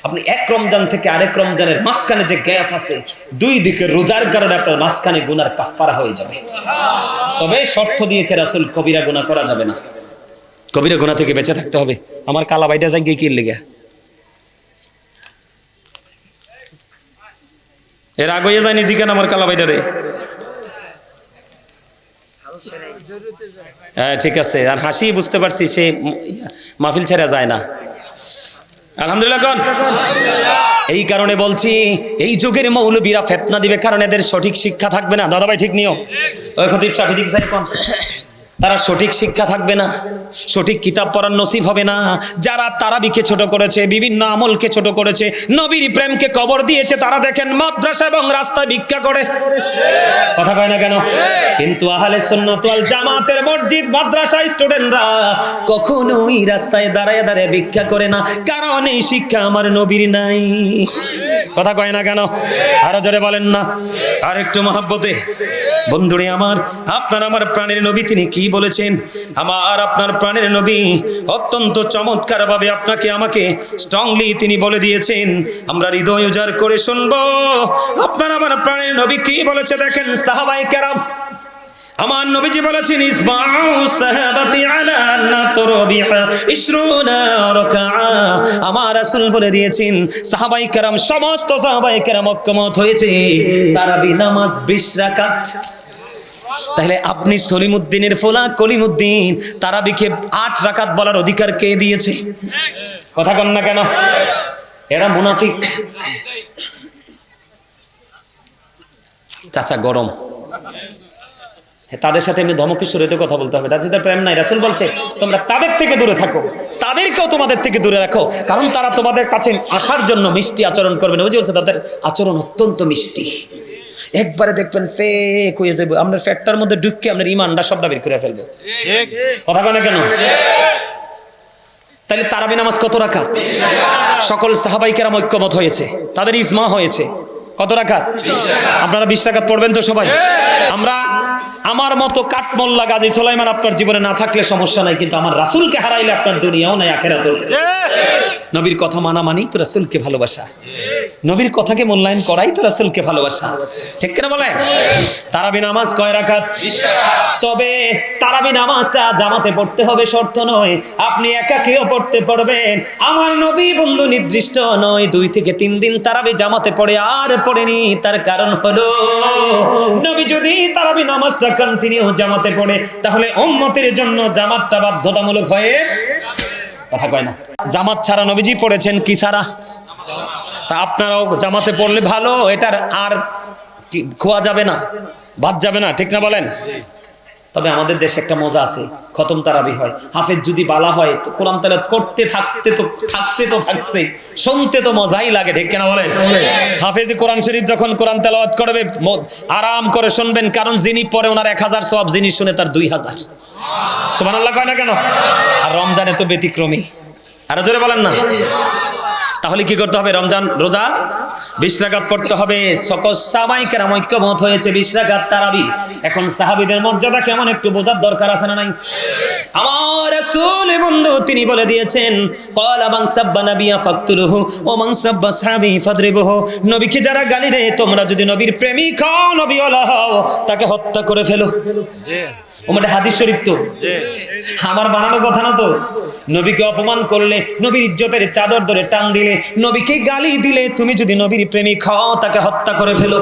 আপনি এক রমজান থেকে আরেক রমজানের মাঝখানে যে গ্যাপ আছে, 2 দিকে রোজার কারণে আপনার মাঝখানে গুনার কাফারা হয়ে যাবে। তবে শর্ত দিয়েছে রাসূল, কবিরা গুনাহ করা যাবে না, কবিরা গুনাহ থেকে বেঁচে থাকতে হবে। আমার কালা বাইটা যাই কি লেগে এর আগে যায়নি জিকান আমার কালা বাইটা রে। হ্যাঁ ঠিক আছে, আর হাসি বুঝতে পারছি সে মাহফিল ছেড়ে যায় না। আলহামদুলিল্লাহ কোন? এই কারণে বলছি এই যুগের মৌলবীরা ফিতনা দিবে, কারণ এদের সঠিক শিক্ষা থাকবে না। দাদা ভাই ঠিক নিও, ওই খতিব সাহেব ঠিক আছে কোন? তারা সঠিক শিক্ষা থাকবে না, সঠিক কিতাব পড়ার নসিব হবে না। যারা তারাবিকে ছোট করেছে, বিভিন্ন আমলকে ছোট করেছে, নবীর প্রেমকে কবর দিয়েছে, তারা দেখেন মাদ্রাসা এবং রাস্তায় ভিক্ষা করে। কথা কয় না কেন? কিন্তু আহলে সুন্নাত ওয়াল জামাতের মসজিদ মাদ্রাসা স্টুডেন্টরা কখনোই রাস্তায় দাঁড়ায় দাঁড়ায় ভিক্ষা করে না, কারণ এই শিক্ষা আমার নবীর নাই। কথা কয় না কেন? আরো জোরে বলেন না, আর একটু মহব্বতে। বন্ধুরে আমার, আপনার আমার প্রাণের নবী তিনি কি বলেছেন? আমার আপনার প্রাণের নবী অত্যন্ত চমৎকার ভাবে আপনাকে আমাকে স্ট্রংলি তিনি বলে দিয়েছেন। আমরা হৃদয় উজাড় করে শুনবো আপনার আমার প্রাণের নবী কি বলেছে। দেখেন সাহাবায়ে কেরাম, আমার নবীজি বলেছেন ইসমাউ সাহাবাতি আলা নাতরবিহা 20 রাকাআ। আমার রাসূল বলে দিয়েছেন সাহাবায়ে কেরাম, সমস্ত সাহাবায়ে কেরাম ঐক্যমত হয়েছে তারাবি নামাজ 20 রাকাত। তাহলে আপনি সলিমউদ্দিনের ফোলা কলিমউদ্দিন তারাবিকে 8 রাকাত বলার অধিকার কে দিয়েছে? কথা কন না কেন? এরা মুনাফিক। চাচা গরম, তাদের সাথে এমনি ধমকেশ্বরীতে কথা বলতে হবে, তাদের সাথে প্রেম নাই। রাসূল বলছে তোমরা তাদের থেকে দূরে থাকো, তাদেরকেও তোমাদের থেকে দূরে রাখো, কারণ তারা তোমাদের কাছে আসার জন্য মিষ্টি আচরণ করবে না। ওই যে বলছে তাদের আচরণ অত্যন্ত মিষ্টি। একবারে দেখবেন ফেক হয়ে যাবে, আপনার ফ্যাটটার মধ্যে ঢুকে আপনার ইমানটা সবটা বের করে ফেলবে। কথা বলে কেন? তাহলে তারাবি নামাজ কত রাকাত? সকল সাহাবায়ে কেরাম ঐক্যমত হয়েছে, তাদের ইজমা হয়েছে। কত রাকাত? আপনারা 20 রাকাত পড়বেন তো সবাই? আমরা আমার মতো কাঠমোল্লা গাজী সুলাইমান আপনার জীবনে না থাকলে সমস্যা নাই, কিন্তু আমার রাসূলকে হারাইলে আপনার দুনিয়াও নাই আখিরাতও নাই। নবীর কথা মানা মানেই তো রাসূলকে ভালোবাসা, নবীর কথাকে মূল্যায়ন করাই তো রাসূলকে ভালোবাসা, ঠিক কিনা বলেন? তারাবি নামাজ কয় রাকাত? 20 রাকাত। তবে তারাবি নামাজটা জামাতে পড়তে হবে শর্ত নয়, আপনি একাকিও পড়তে পারবেন। আমার নবী বন্ধু নির্দিষ্ট নয় 2 থেকে 3 দিন তারাবি জামাতে পড়ে আর পড়েনি। তার কারণ হলো নবী যদি তারাবি নামাজটা কন্টিনিউ জামাতে পড়ে তাহলে উম্মতের জন্য জামাতটা বাধ্যতামূলক হয়ে, কথা কয় না? জামাত ছাড়া নবীজি পড়েছেন কি ছাড়া? তা আপনারাও জামাতে পড়লে ভালো, এটার আর খোয়া যাবে না, বাদ যাবে না, ঠিক না বলেন? তবে আমাদের দেশে একটা মজা আছে, খতম তারাবি হয়, হাফেজ যদি বালা হয় তো কোরআন তেলাওয়াত করতে থাকছে, শুনতে তো মজাই লাগে, ঠিক কিনা বলেন? হাফেজ কোরআন শরীফ যখন কোরআন তেলাওয়াত করবে আরাম করে শুনবেন, কারণ যিনি পড়ে ওনার 1000 সওয়াব, যিনি শুনে তার 2000। সুবহানাল্লাহ কয় না কেন? আর রমজানে তো ব্যতিক্রমী, আরো জোরে বলেন না। তাহলে কি করতে হবে? রমজান রোজা 20 রাকাত পড়তে হবে। সকল সাহাবায়ে কেরাম ঐক্যমত হয়েছে 20 রাকাত তারাবি। এখন সাহাবীদের মর্যাদা কেমন একটু বোঝার দরকার আছে না নাই? আমার রাসূল বন্ধু তিনি বলে দিয়েছেন ক্বালা মান সাব্বা নাবিয়া ফাকতুলুহু ওয়া মান সাব্বা সাহাবী ফাদরিবুহু। নবীকে যারা গালি দেয় তোমরা যদি নবীর প্রেমিক হও, নবীওয়ালা হও, তাকে হত্যা করে ফেলো। ওটা হাদিস শরীফ তো, আমার বানানো কথা না তো। নবীকে অপমান করলে, নবীর ইজ্জতের চাদর ধরে টান দিলে, নবীকে গালি দিলে, তুমি যদি নবীর প্রেমিক হও তাকে হত্যা করে ফেলো।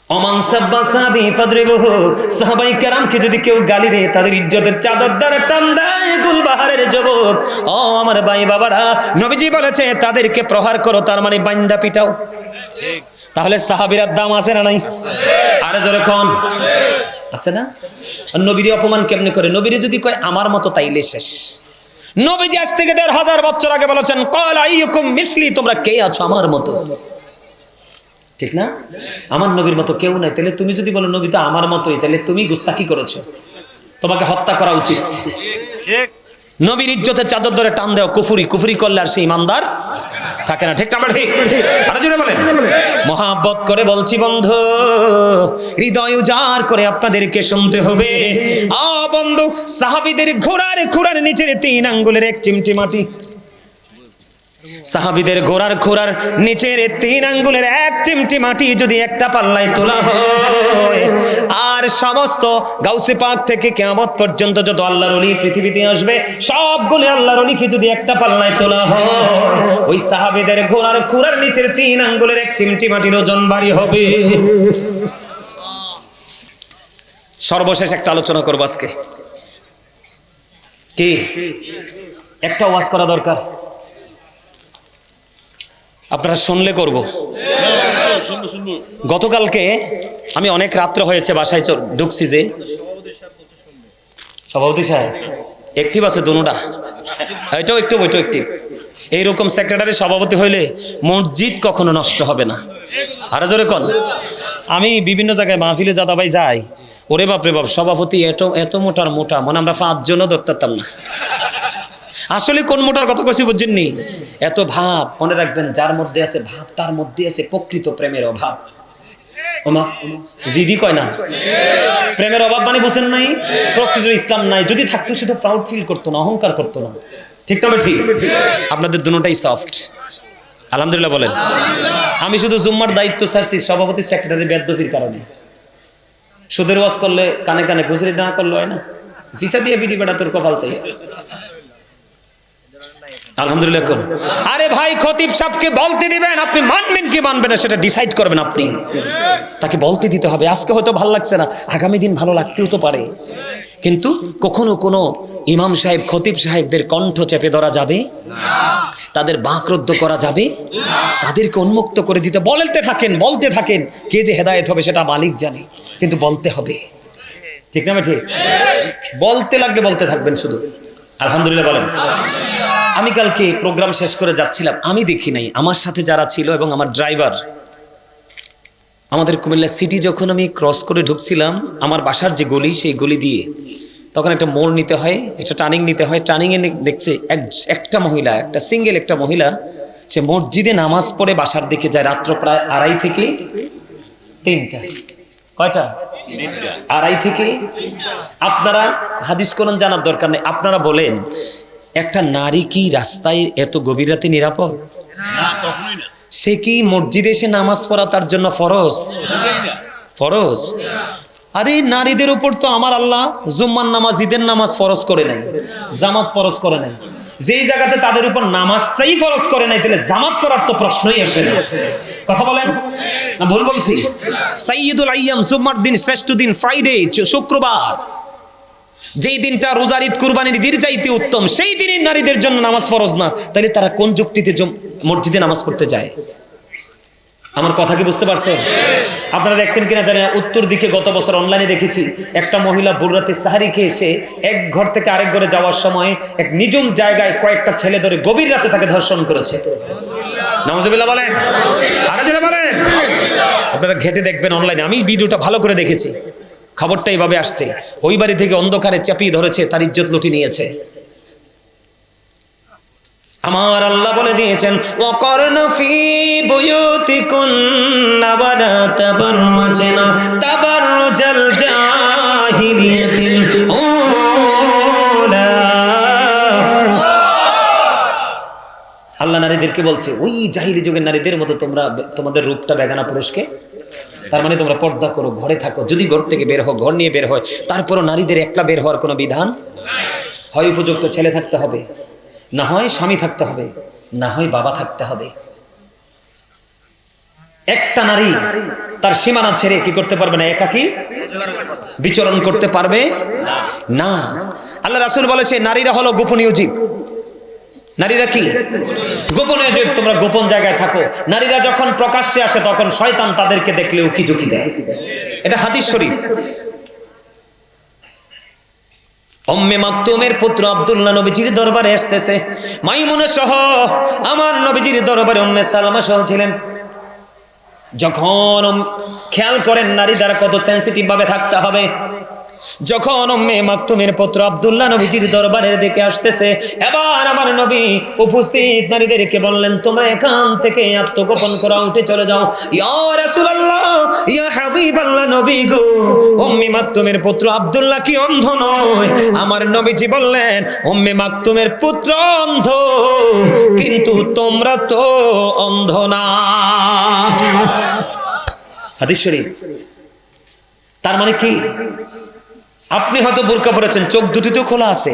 ওমান সাব্বা সাহাবী ফাদরিবুহু, সাহাবায়ে কেরামকে যদি কেউ গালি দেয় তাদের ইজ্জতের চাদর দ্বারা টান দেয়। গুলবাহারের যুবক, ও আমার ভাই বাবারা, নবীজি বলেছে তাদেরকে প্রহার করো, তার মানে বান্দা পিটাও। ঠিক, তাহলে সাহাবীর দাম আছে না নাই? আরে জোরে কোন আছে না? নবীর অপমান কেমনে করে? নবীর যদি কয় আমার মতো তাইলে শেষ। নবীজি আজ থেকে 1500 বছর আগে বলেছেন ক্বালা আইয়ুকুম মিসলি, তোমরা কে আছো আমার মতো, ঠিক না? আমার নবীর মতো কেউ নাই। তাহলে তুমি যদি বলো নবী তো আমার মতোই, তাহলে তুমি গুস্তাখি করেছো, তোমাকে হত্যা করা উচিত। ঠিক, নবীর ইজ্জতের চাদর ধরে টান দাও, কুফরি করলে আর সে ইমানদার থাকে না, ঠিক না? ঠিক, আরো জোরে বলেন। মহাব্বত করে বলছি বন্ধু, হৃদয় উজাড় করে আপনাদেরকে শুনতে হবে। বন্ধু, সাহাবীদের ঘোড়ার নিচের 3 আঙ্গুলের 1 চিমটি মাটি, সাহাবীদের ঘোড়ার নিচের 3 আঙ্গুলের 1 চিমটি মাটি যদি একটা পাল্লায় তোলা হয়, আর সমস্ত গাউসে পাক থেকে কিয়ামত পর্যন্ত যত আল্লাহর ওলি পৃথিবীতে আসবে সবগুলো আল্লাহর ওলিকে যদি একটা পাল্লায় তোলা হয়, ওই সাহাবীদের ঘোড়ার নিচের 3 আঙ্গুলের 1 চিমটি মাটির ওজন ভারী হবে। সর্বশেষ একটা আলোচনা করব আজকে, কি একটা ওয়াজ করা দরকার, আপনারা শুনলে করব। গতকালকে আমি অনেক রাত্র হয়েছে বাসায় ঢুকছি, যে সভাপতি সাহেব অ্যাক্টিভ আছে দুনোটা, এটাও একটু ওইটাও একটিভ। এইরকম সেক্রেটারি সভাপতি হইলে মসজিদ কখনো নষ্ট হবে না। আরো জোরে কোন। আমি বিভিন্ন জায়গায় মাহফিলে দাদা ভাই যাই, ওরে বাপরে বাপ, সভাপতি এত মোটা মনে আমরা 5 জনও ধরতাম না। আসলে কোন মোটার কথা কইছি বুঝছেন নি? এত ভাব, মনে রাখবেন যার মধ্যে আছে ভাব তার মধ্যে আছে প্রকৃত প্রেমের অভাব। ওমা জিদি কয় না, প্রেমের অভাব মানে বুঝেন নাই, প্রকৃত ইসলাম নাই। যদি থাকতো শুধু প্রাউড ফিল করতো না, অহংকার করতো না। ঠিক না ঠিক? আপনাদের দুটোটাই সফট, আলহামদুলিল্লাহ বলেন। আমি শুধু জুম্মার দায়িত্ব ছাড়ছি সভাপতি সেক্রেটারি বেদফির কারণে। সুদের ওয়াজ করলে কানে কানে গুজরি না করলে হয় না, ভিসা দিয়ে বিডি বেড়া তোর কপাল চাই। আলহামদুলিল্লাহ করুন। আরে ভাই খতিব সাহেবকে বলতে দিবেন, আপনি মানবেন কি মানবেন না সেটা ডিসাইড করবেন আপনি। তাকে বলতে দিতে হবে। আজকে হয়তো ভালো লাগছে না, আগামী দিন ভালো লাগতেও তো পারে। কিন্তু কখনো কোনো ইমাম সাহেব খতিব সাহেবদের কণ্ঠ চেপে ধরা যাবে না, তাদের বাকরুদ্ধ করা যাবে না, তাদেরকে উন্মুক্ত করে দিতে বলতে থাকেন। কে যে হেদায়েত হবে সেটা মালিক জানে, কিন্তু বলতে হবে। ঠিক না ঠিক? বলতে লাগলে বলতে থাকবেন শুধু। আলহামদুলিল্লাহ বলেন। আমি কালকে প্রোগ্রাম শেষ করে যাচ্ছিলাম, আমি দেখি নাই, আমার সাথে যারা ছিল এবং আমার ড্রাইভার, আমাদের কুমিল্লা সিটি যখন আমি ক্রস করে ঢুকছিলাম, আমার বাসার যে গলি সেই গলি দিয়ে তখন একটা মোড় নিতে হয়, একটা টার্নিং নিতে হয়। টার্নিংয়ে দেখছে একটা মহিলা, একটা মহিলা সে মসজিদে নামাজ পড়ে বাসার দিকে যায় রাত্র প্রায় 2:30 থেকে 3টা। কয়টা? 2:30 থেকে। আপনারা হাদিস কোরআন জানার দরকার নেই, আপনারা বলেন একটা নারী কি রাস্তায় এত গভীর রাতে নিরাপদ? না, কখনোই না। সে কি মসজিদে এসে নামাজ পড়া তার জন্য ফরজ? ফরজ? আরে নারীদের উপর তো আমার আল্লাহ জুম্মার নামাজ, ঈদের নামাজ ফরজ করে নাই, জামাত ফরজ করে নাই। যেই জায়গাতে তাদের উপর নামাজটাই ফরজ করে নাই, তাহলে জামাত করার তো প্রশ্নই আসে না। কথা বলেন না ভুল বলছি? সাইয়্যিদুল আইয়াম, জুম্মার দিন শ্রেষ্ঠ দিন ফ্রাইডে, শুক্রবার, যেই দিনটা রোজার ঈদ কুরবানির ঈদের চাইতে উত্তম, সেই দিনই নারীদের জন্য নামাজ ফরজ না। তাহলে তারা কোন যুক্তিতে মসজিদে নামাজ পড়তে যায়? আমার কথা কি বুঝতে পারছেন? আপনারা দেখছেন কিনা জানেন, উত্তর দিকে গত বছর অনলাইনে দেখেছি একটা মহিলা ভোর রাতে সাহারি খেয়ে এসে এক ঘর থেকে আরেক ঘরে যাওয়ার সময় এক নিঝুম জায়গায় কয়েকটা ছেলে ধরে গভীর রাতে তাকে ধর্ষণ করেছে। নাউজুবিল্লাহ বলেন, আরে জোরে বলেন। আপনারা ঘেটে দেখবেন অনলাইনে, আমি ভিডিওটা ভালো করে দেখেছি। খবরটা এইভাবে আসছে, ওই বাড়ি থেকে অন্ধকারে চাপিয়ে ধরেছে, তার ইজ্জত লুটি নিয়েছে। আমার আল্লাহ বলে দিয়েছেন ওয়াকারনা ফি বুয়ুতিকুন্না ওয়ালা তাবাররাজনা তাবাররুজাল জাহিলিয়াতিল উলা। আল্লাহ নারীদেরকে বলছে ওই জাহিলি যুগের নারীদের মতো তোমরা তোমাদের রূপটা বেগানা পুরুষকে, তার মানে তোমরা পর্দা করো, ঘরে থাকো। যদি ঘর থেকে বের হও, ঘর নিয়ে বের হয়, তারপরও নারীদের একলা বের হওয়ার কোনো বিধান হয়। উপযুক্ত ছেলে থাকতে হবে, না হয় স্বামী থাকতে হবে, না হয় বাবা থাকতে হবে। একটা নারী তার সীমানা ছেড়ে কি করতে পারবে না? একাকী বিচরণ করতে পারবে না। আল্লাহ রাসূল বলেছে নারীরা হলো গোপনীয় জীব। নারীরা কি? গোপনীয় জীব। তোমরা গোপন জায়গায় থাকো। নারীরা যখন প্রকাশ্যে আসে তখন শয়তান তাদেরকে দেখলে উকি ঝুঁকি দেয়। এটা হাদিস শরীফ। উম্মে মাকতুমের পুত্র আব্দুল্লাহ নবীজির দরবারে আসতেছে, মাইমুনা সহ আমার নবীজির দরবারে উম্মে সালামা সহ ছিলেন। যখন খেয়াল করেন নারী দ্বারা কত সেনসিটিভ ভাবে থাকতে হবে। যখন উম্মে মাকতুমের পুত্র আব্দুল্লাহ নবীজির দরবারের দিকে আসতেছে, এবার আমার নবী উপস্থিত নারীদেরকে বললেন তোমরা এখান থেকে আত্মগোপন করা, উঠে চলে যাও। ইয়া রাসূলুল্লাহ, ইয়া হাবিবাল্লাহ, নবী গো, উম্মে মাকতুমের পুত্র আব্দুল্লাহ কি অন্ধ নয়? আমার নবীজি বললেন উম্মে মাকতুমের পুত্র অন্ধ, কিন্তু তোমরা তো অন্ধ না। হাদিস শরীফ। তার মানে কি? আপনি হয়তো বোরকা পরেছেন, চোখ দুটিতেও খোলা আছে।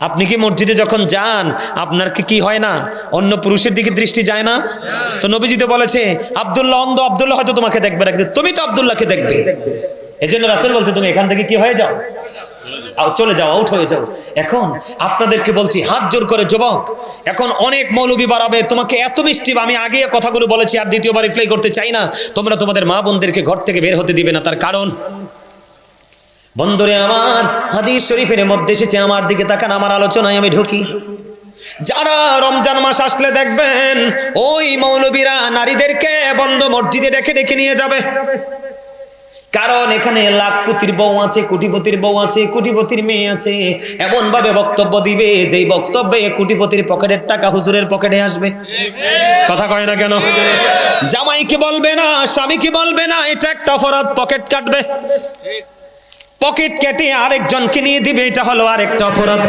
আপনি কি মসজিদে যখন যান আপনার কি হয় না? অন্য পুরুষের দিকে দৃষ্টি যায় না? তো নবীজি তো বলেছে আব্দুল্লাহ অন্ধ, আব্দুল্লাহ হয়তো তোমাকে দেখবে না, কিন্তু তুমি তো আব্দুল্লাহকে দেখবে। এজন্য রাসূল বলছে তুমি এখান থেকে কি হয়ে যাও, চলে যাও, আউট হয়ে যাও। এখন আপনাদেরকে বলছি হাত জোর করে যুবক, এখন অনেক মৌলবী বাড়াবে তোমাকে এত মিষ্টি। আমি আগে কথাগুলো বলেছি আর দ্বিতীয়বার রিপ্লাই করতে চাই না। তোমরা তোমাদের মা বোনদেরকে ঘর থেকে বের হতে দিবে না। তার কারণ বন্ধুরে আমার, হাদিস শরীফের মধ্যে এসেছে, আমার দিকে তাকান, আমার আলোচনায় আমি ঢুকি। যারা রমজান মাস আসলে দেখবেন ওই মৌলবীরা নারীদেরকে বন্ধ মসজিদে ডেকে ডেকে নিয়ে যাবে। কারণ এখানে লাখপতির বউ আছে, কোটিপতির বউ আছে, কোটিপতির মেয়ে আছে। এমন ভাবে বক্তব্য দিবে যেই বক্তব্যে কোটিপতির পকেটের টাকা হুজুরের পকেটে আসবে। কথা কয় না কেন? জামাইকে বলবে না, স্বামীকে বলবে না, এটা একটা অপরাধ, পকেট কাটবে। পকেট কেটে আরেকজনকে নিয়ে দিবে, এটা হলো আরেকটা অপরাধ।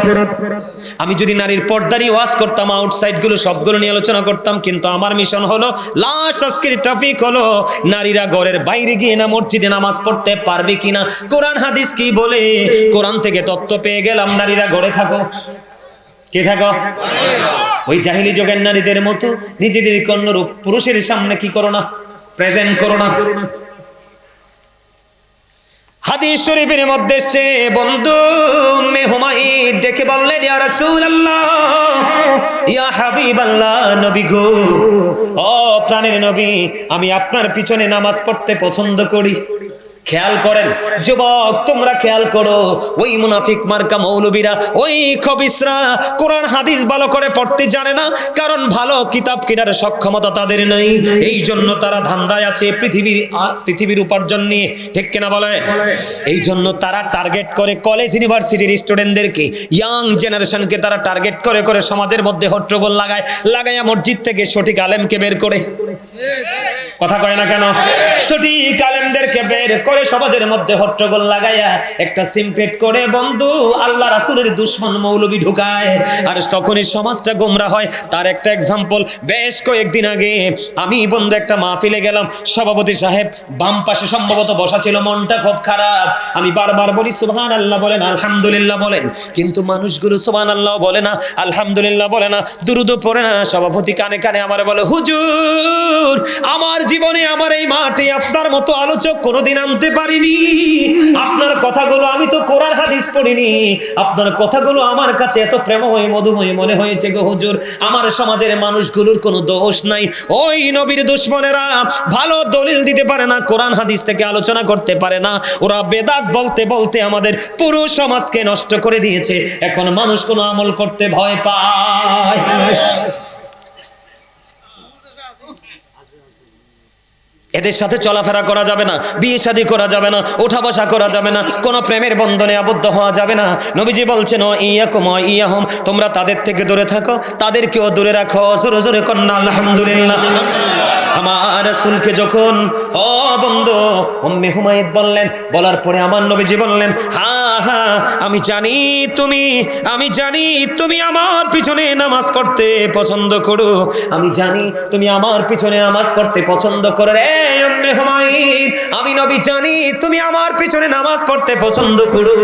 আমি যদি নারীর পর্দারই ওয়াজ করতাম, আউটসাইড গুলো সবগুলো নিয়ে আলোচনা করতাম, কিন্তু আমার মিশন হলো, লাস্ট আজকের টপিক হলো নারীরা ঘরের বাইরে গিয়ে না মসজিদে নামাজ পড়তে পারবে কিনা। কোরআন হাদিস কি বলে? কোরআন থেকে তত্ত্ব পেয়ে গেলাম, নারীরা ঘরে থাকো। কে থাকো? ওই জাহিলি যুগের নারীদের মতো নিজেদের কন্যরূপ পুরুষের সামনে কি করো না, প্রেজেন্ট করো না। হাদিস শরীফের মধ্যে এসেছে, বন্ধু উম্মে হুমায়রা ডেকে বললেন, ইয়া রাসূলুল্লাহ, ইয়া হাবিবাল্লাহ, নবী গো, ও প্রাণের নবী, আমি আপনার পিছনে নামাজ পড়তে পছন্দ করি। খেয়াল করেন যুবক, তোমরা খেয়াল করো, ওই মুনাফিক মার্কা মৌলবীরা, ওই খবিসরা কোরআন হাদিস ভালো করে পড়তে জানে না, কারণ ভালো কিতাব কেনার সক্ষমতা তাদের নাই। এই জন্য তারা ধান্দায় আছে পৃথিবীর উপার্জন নিয়ে, ঠিক কিনা বলেন? এই জন্য তারা টার্গেট করে কলেজ ইউনিভার্সিটির স্টুডেন্টদেরকে, ইয়াং জেনারেশনকে তারা টার্গেট করে করে সমাজের মধ্যে হট্টগোল লাগাইয়া মসজিদ থেকে সঠিক আলেমকে বের করে। কথা কয় না কেন? সঠিক আলেমদেরকে বের করে সমাজের মধ্যে হট্টগোল লাগাইয়া একটা সিম্পেট করে বন্ধু আল্লাহ রাসূলের দুশমন মৌলবী ঢুকায়, আর তখনই সমাজটা গোমরা হয়। তার একটা এক্সাম্পল, বেশ কয়েকদিন আগে আমি বন্ধু একটা মাহফিলে গেলাম, সভাপতি সাহেব বাম পাশে সম্ভবত বসা ছিল, মনটা খুব খারাপ। আমি বারবার বলি সুবহানাল্লাহ বলেন, আলহামদুলিল্লাহ বলেন, কিন্তু মানুষগুলো সুবহানাল্লাহ বলে না, আলহামদুলিল্লাহ বলে না, দুরূদ পড়ে না। সভাপতি কানে কানে আমারে বলে, হুজুর, আমার জীবনে আমার এই মাঠে আপনার মতো আলোচক কোনোদিন আনতে পারিনি। আপনার কথাগুলো, আমি তো কোরআন হাদিস পড়িনি, আপনার কথাগুলো আমার কাছে এত প্রেমময় মধুময় মনে হয়েছে গো হুজুর। আমার সমাজের মানুষগুলোর কোনো দোষ নাই, ওই নবীর দুশমনেরা ভালো দলিল দিতে পারে না, কোরআন হাদিস থেকে আলোচনা করতে পারে না, ওরা বেদাত বলতে বলতে আমাদের পুরো সমাজকে নষ্ট করে দিয়েছে। এখন মানুষ কোনো আমল করতে ভয় পায়। এদের সাথে চলাফেরা করা যাবে না, বিয়ে শাদী করা যাবে না, ওঠা বসা করা যাবে না, কোনো প্রেমের বন্ধনে আবদ্ধ হওয়া যাবে না। নবীজি বলছেন, ইয়াকুম ইয়াহুম, তোমরা তাদের থেকে দূরে থাকো, তাদেরকেও দূরে রাখো। জোরে জোরে কন্না আলহামদুলিল্লাহ। আমার রাসূলকে যখন বন্ধু উম্মে হুমায়রা বললেন, বলার পরে আমার নবীজি বললেন, হ্যাঁ হ্যাঁ, আমি জানি তুমি আমার পিছনে নামাজ পড়তে পছন্দ করো, আমি জানি তুমি আমার পিছনে নামাজ পড়তে পছন্দ করো রে উম্মে হুমায়রা, আমি নবী জানি তুমি আমার পিছনে নামাজ পড়তে পছন্দ করো,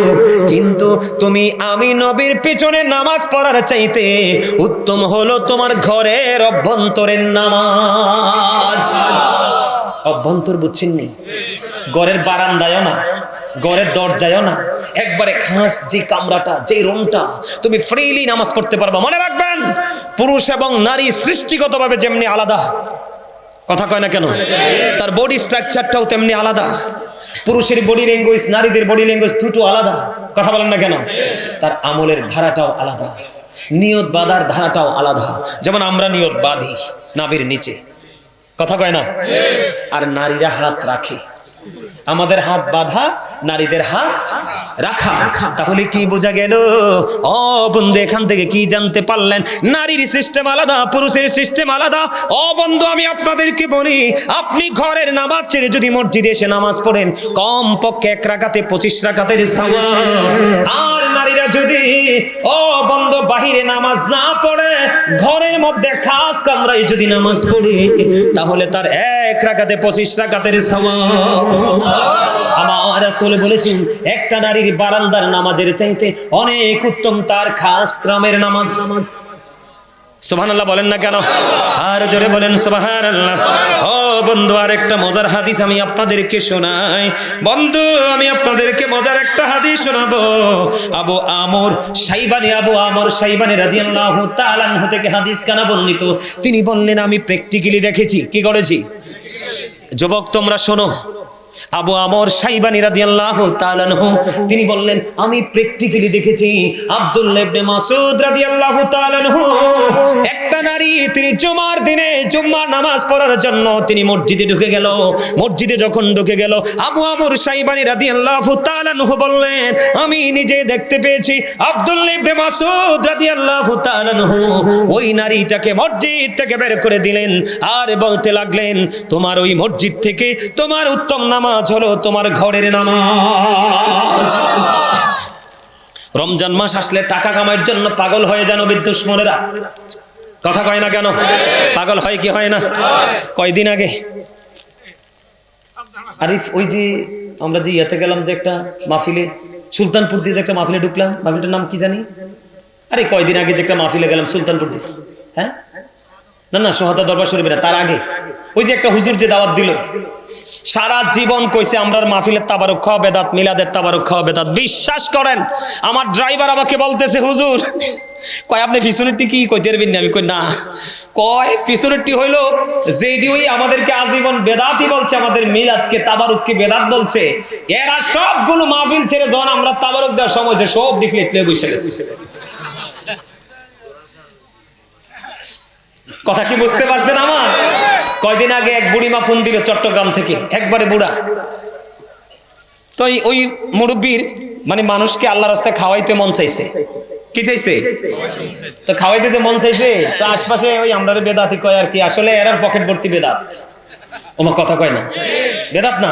কিন্তু তুমি আমি নবীর পিছনে নামাজ পড়ার চাইতে উত্তম হলো তোমার ঘরের অভ্যন্তরের নামাজ। অভ্যন্তর বুঝছেন নি? ঘরের বারান্দায়ও না, ঘরের দরজায়ও না, একবারে খাস যে কামরাটা, যে রুমটা, তুমি ফ্রিলি নামাজ পড়তে পারবা। মনে রাখবেন, পুরুষ এবং নারী সৃষ্টিগতভাবে যেমনি আলাদা, কথা কয় না কেন, তার বডি স্ট্রাকচারটাও তেমনি আলাদা। পুরুষের বডি ল্যাঙ্গুয়েজ, নারীদের বডি ল্যাঙ্গুয়েজ দুটো আলাদা, কথা বলেন না কেন? তার আমলের ধারাটাও আলাদা, নিয়ত বাঁধার ধারাটাও আলাদা। যেমন আমরা নিয়ত বাঁধি নাভির নিচে, কথা কয় না, আর নারীরা হাত রাখে। আমাদের হাত বাঁধা, নারীদের হাত রাখা। তাহলে কি বোঝা গেল? ও বন্ধু, এখান থেকে কি জানতে পারলেন? নারীর সিস্টেম আলাদা, পুরুষের সিস্টেম আলাদা। ও বন্ধু, আমি আপনাদেরকে বলি, আপনি ঘরের নামাজ ছেড়ে যদি মসজিদে এসে নামাজ পড়েন, কম পক্ষে 1 রাকাতে 25 রাকাতের সওয়াব। আর নারীরা যদি বন্ধু বাহিরে নামাজ না পড়ে, ঘরের মধ্যে খাস কামরায় যদি নামাজ পড়ে, তাহলে তার 1 রাকাতে 25 রাকাতের সওয়াব। আমার রাসূল বলেছেন, একটা নারীর বারান্দার নামাজের চাইতে অনেক উত্তম তার খাস গ্রামের নামাজ। সুবহানাল্লাহ বলেন না কেন? আর জোরে বলেন সুবহানাল্লাহ। ও বন্ধু, আর একটা মজার হাদিস আমি আপনাদেরকে শোনাই। বন্ধু, আমি আপনাদেরকে মজার একটা হাদিস শোনাবো। আবু আমর শাইবানী রাদিয়াল্লাহু তাআলা আনহু থেকে হাদিস কানা বর্ণিত। তিনি বললেন, আমি প্র্যাকটিক্যালি দেখেছি। কি করেছি? যুবক তোমরা শোনো, আবু আমর শাইবানী রাদিয়াল্লাহু তাআলা আনহু তিনি বললেন, আমি প্র্যাকটিক্যালি দেখেছি আব্দুল্লাহ ইবনে মাসউদ রাদিয়াল্লাহু তাআলা আনহু একটা নারী তিনি জুমার দিনে জুম্মার নামাজ পড়ার জন্য তিনি মসজিদে ঢুকে গেল। মসজিদে যখন ঢুকে গেল, আবু আমর শাইবানী রাদিয়াল্লাহু তাআলা আনহু বললেন, আমি নিজে দেখতে পেয়েছি আব্দুল্লাহ ইবনে মাসউদ রাদিয়াল্লাহু তাআলা আনহু ওই নারীটাকে মসজিদ থেকে বের করে দিলেন আর বলতে লাগলেন, তোমার ওই মসজিদ থেকে তোমার উত্তম নামাজ হলো তোমার ঘরের নামাজ। রমজান মাস আসলে টাকা কামাইয়ের জন্য পাগল হয়ে যান নবীর দুশমনেরা। কথা কয় না কেন? পাগল হয় কি হয় না? কয়দিন আগে আরিফ ওই যে আমরা যে ইয়াতে গেলাম যে একটা মাহফিলে, সুলতানপুর দিয়ে যে একটা মাহফিলে ঢুকলাম, মাহফিলটার নাম কি জানি? আরে কয়দিন আগে যে একটা মাহফিলে গেলাম সুলতানপুর দিয়ে, হ্যাঁ না না সোহাদা দরবার শরীফে না, তার আগে ওই যে একটা হুজুর যে দাওয়াত দিল, সারা জীবন কইছে আমরার মাহফিলের তাবারুক খাওয়া বেদাত, মিলাদের তাবারুক খাওয়া বেদাত। বিশ্বাস করেন আমার ড্রাইভার আমাকে বলতেছে, হুজুর কয় আপনি পিছনেরটি কি কইতে পারবেন না? আমি কই না। কয় পিছনেরটি হইলো যেডি ওই আমাদেরকে আজীবন বেদাতই বলছে, আমাদের মিলাদকে তাবারুককে বেদাত বলছে, এরা সবগুলো মাহফিল ছেড়ে যখন আমরা তাবারুক দেওয়ার সময় সব ডিফলেট প্লে বসে গেছে। কথা কি বুঝতে পারছেন আমার? কয়দিন আগে এক বুড়িমা ফোন দিল চট্টগ্রাম থেকে, একবারে বুড়া। তো ওই মুরব্বীর মানে মানুষকে আল্লাহর রাস্তায় খাওয়াইতে মন চাইছে। কি চাইছে? তো খাওয়াইতে যে মন চাইছে, তো আশপাশে ওই আমরা বেদাতি কয় আর কি, আসলে এরার পকেট ভর্তি বেদাত। ওমা কথা কয় না, বেদাত না।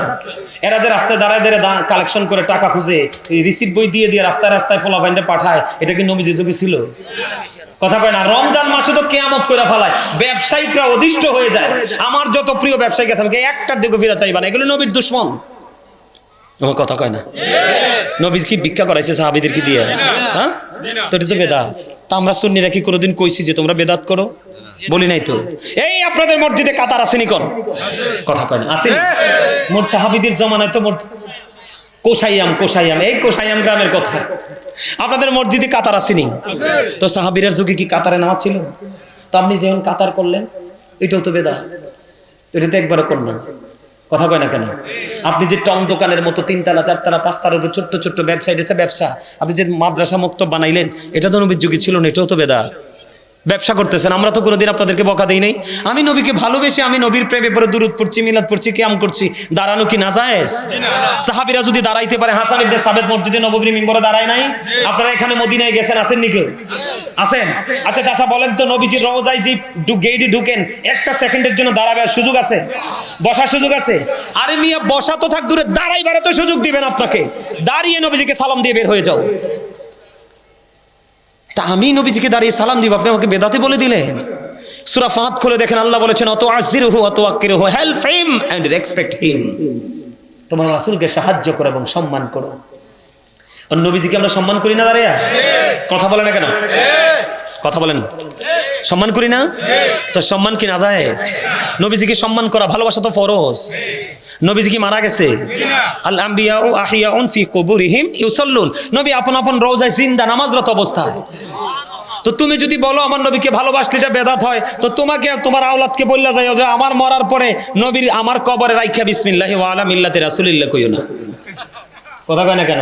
এরা যে রাস্তায় দাঁড়ায় দাঁড়ায় কালেকশন করে টাকা খুঁজে রিসিপ্ট বই দিয়ে দিয়ে রাস্তায় রাস্তায় ফলাফাইন্ডে পাঠায়, এটা কি নবীজি যুগে ছিল? কথা কয় না। রমজান মাসে তো কিয়ামত করে ফেলায়, ব্যবসায়িকরা অধিষ্ঠ হয়ে যায়। আমার যত প্রিয় ব্যবসায়িক আছে, আমাকে একটার দিকে ফিরা চাইবা না, এগুলো নবীর দুশমন। আমার কথা কয় না। নবী কি ভিক্ষা করাইছে সাহাবীদের কি দিয়ে? হ্যাঁ, তো এটা তো বেদাত। তা আমরা সুন্নিরা কি কোনোদিন কইছি যে তোমরা বেদাত করো? বলি নাই তো। এই আপনাদের মসজিদে কাতার আসেনি কোন? কথা কয় না, আসেনি? মোর সাহাবীদের জমানায় তো কোসাইয়াম এই কোসাইয়াম গ্রামের কথা। আপনাদের মসজিদে কাতার আসেনি? তো সাহাবীদের যুগে কি কাতারে নামাজ ছিল? তো আপনি যখন কাতার করলেন, এটাও তো বেদাত। এটা তো একবারও করলেন। কথা কয় না কেন? আপনি যে টং দোকানের মতো 3 তলা 4 তলা 5 তলার উপর ছোট্ট ছোট্ট ব্যবসা, আপনি যে মাদ্রাসা মুক্ত বানাইলেন, এটা তো নবীর যুগে ছিল না, এটাও তো বেদাত। ব্যবসা করতেছেন, আমরা তো কোনোদিন আপনাদেরকে বকা দেই নাই। আমি নবীকে ভালোবেসে আমি নবীর প্রেমে পড়ে দুরূদ পড়ছি, মিলাদ পড়ছি, কিয়াম করছি, দাঁড়ানো কি নাজায়েজ? সাহাবীরা যদি দাঁড়াইতে পারে, হাসান ইবনে সাবিত মসজিদে নববীর মিম্বরে দাঁড়ায় নাই? আপনারা এখানে মদিনায় গেছেন, আছেন নি কেউ? আছেন? আচ্ছা চাচা বলেন তো, নবীজির রওজায় যে গেটে ঢুকেন, একটা সেকেন্ডের জন্য দাঁড়াবার সুযোগ আছে? বসার সুযোগ আছে? আরে মিয়া বসা তো থাক দূরে, দাঁড়াইবারে তো সুযোগ দিবেন আপনাকে। দাঁড়িয়ে নবীজিকে সালাম দিয়ে বের হয়ে যাও। তা আমি নবীজিকে দাঁড়িয়ে সালাম দিব, আপনি আমাকে বেদাতে বলে দিলেন? সূরা ফাত খুলে দেখেন, আল্লাহ বলেছেন অত আজিরহু অত ওয়াক্কিরহু, help him and respect him. তোমার রাসূলকে সাহায্য করো এবং সম্মান করো। আর নবীজিকে আমরা সম্মান করি না দাঁড়িয়ে? কথা বলে না কেন? কথা বলেন, সম্মান করি না? তো সম্মান কি নাজায়েজ? নবীজিকে সম্মান করা, ভালোবাসা তো ফরজ। নবীজি কি মারা গেছে? আল আম্বিয়াউ আহিয়াউন ফি কুবুরিহিম ইউসাল্লুন। নবী আপন আপন রওজায় জিন্দা নামাজরত অবস্থায়। তো তুমি যদি বলো আমার নবীকে ভালোবাসলে এটা বেদাত হয়, তো তোমাকে তোমার আওলাদকে বললা যায় যে আমার মরার পরে নবীর আমার কবরে রাইখা বিসমিল্লাহি ওয়া আলা মিল্লাতি রাসূলিল্লাহ কইও না। কথা কয় না কেন?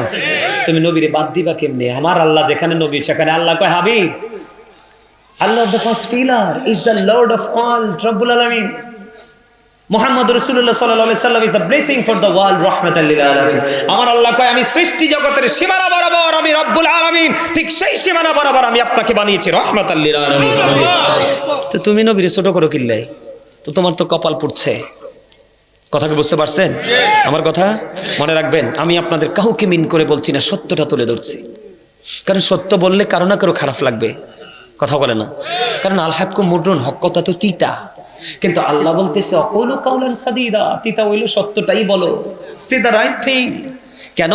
তুমি নবীরে বাদ দিবা কেমনে? আমার আল্লাহ যেখানে নবী সেখানে আল্লাহ কয় হাবিব। আল্লাহ the first pillar is the Lord of all, Rabbul Alamin. Muhammad রাসূলুল্লাহ সাল্লাল্লাহু আলাইহি সাল্লাম is the blessing for the world, রাহমাতাল লিল আলামিন। আমার আল্লাহ কয় আমি সৃষ্টি জগতের সীমানা বরাবর আমি রব্বুল আলামিন, ঠিক সেই সীমানা বরাবর আমি আপনাকে বানিয়েছি রাহমাতাল লিল আলামিন। তো তুমি নবীরে ছোট করো কিল্লাই? তো তোমার তো কপাল পুড়ছে। কথা কি বুঝতে পারছেন আমার কথা? মনে রাখবেন, আমি আপনাদের কাউকে মিন করে বলছি না, সত্যটা তুলে ধরছি। কারণ সত্য বললে কারো না কারো খারাপ লাগবে। কথা বলে না? কারণ আল হাক্কু মুররুন, হক কথা তো তিতা। কিন্তু আল্লাহ বলতেছে অকুলু কাউলান সাদীদা, তিতা হইলো সত্যটাই বলো, সে দ্য রাইট থিং। কেন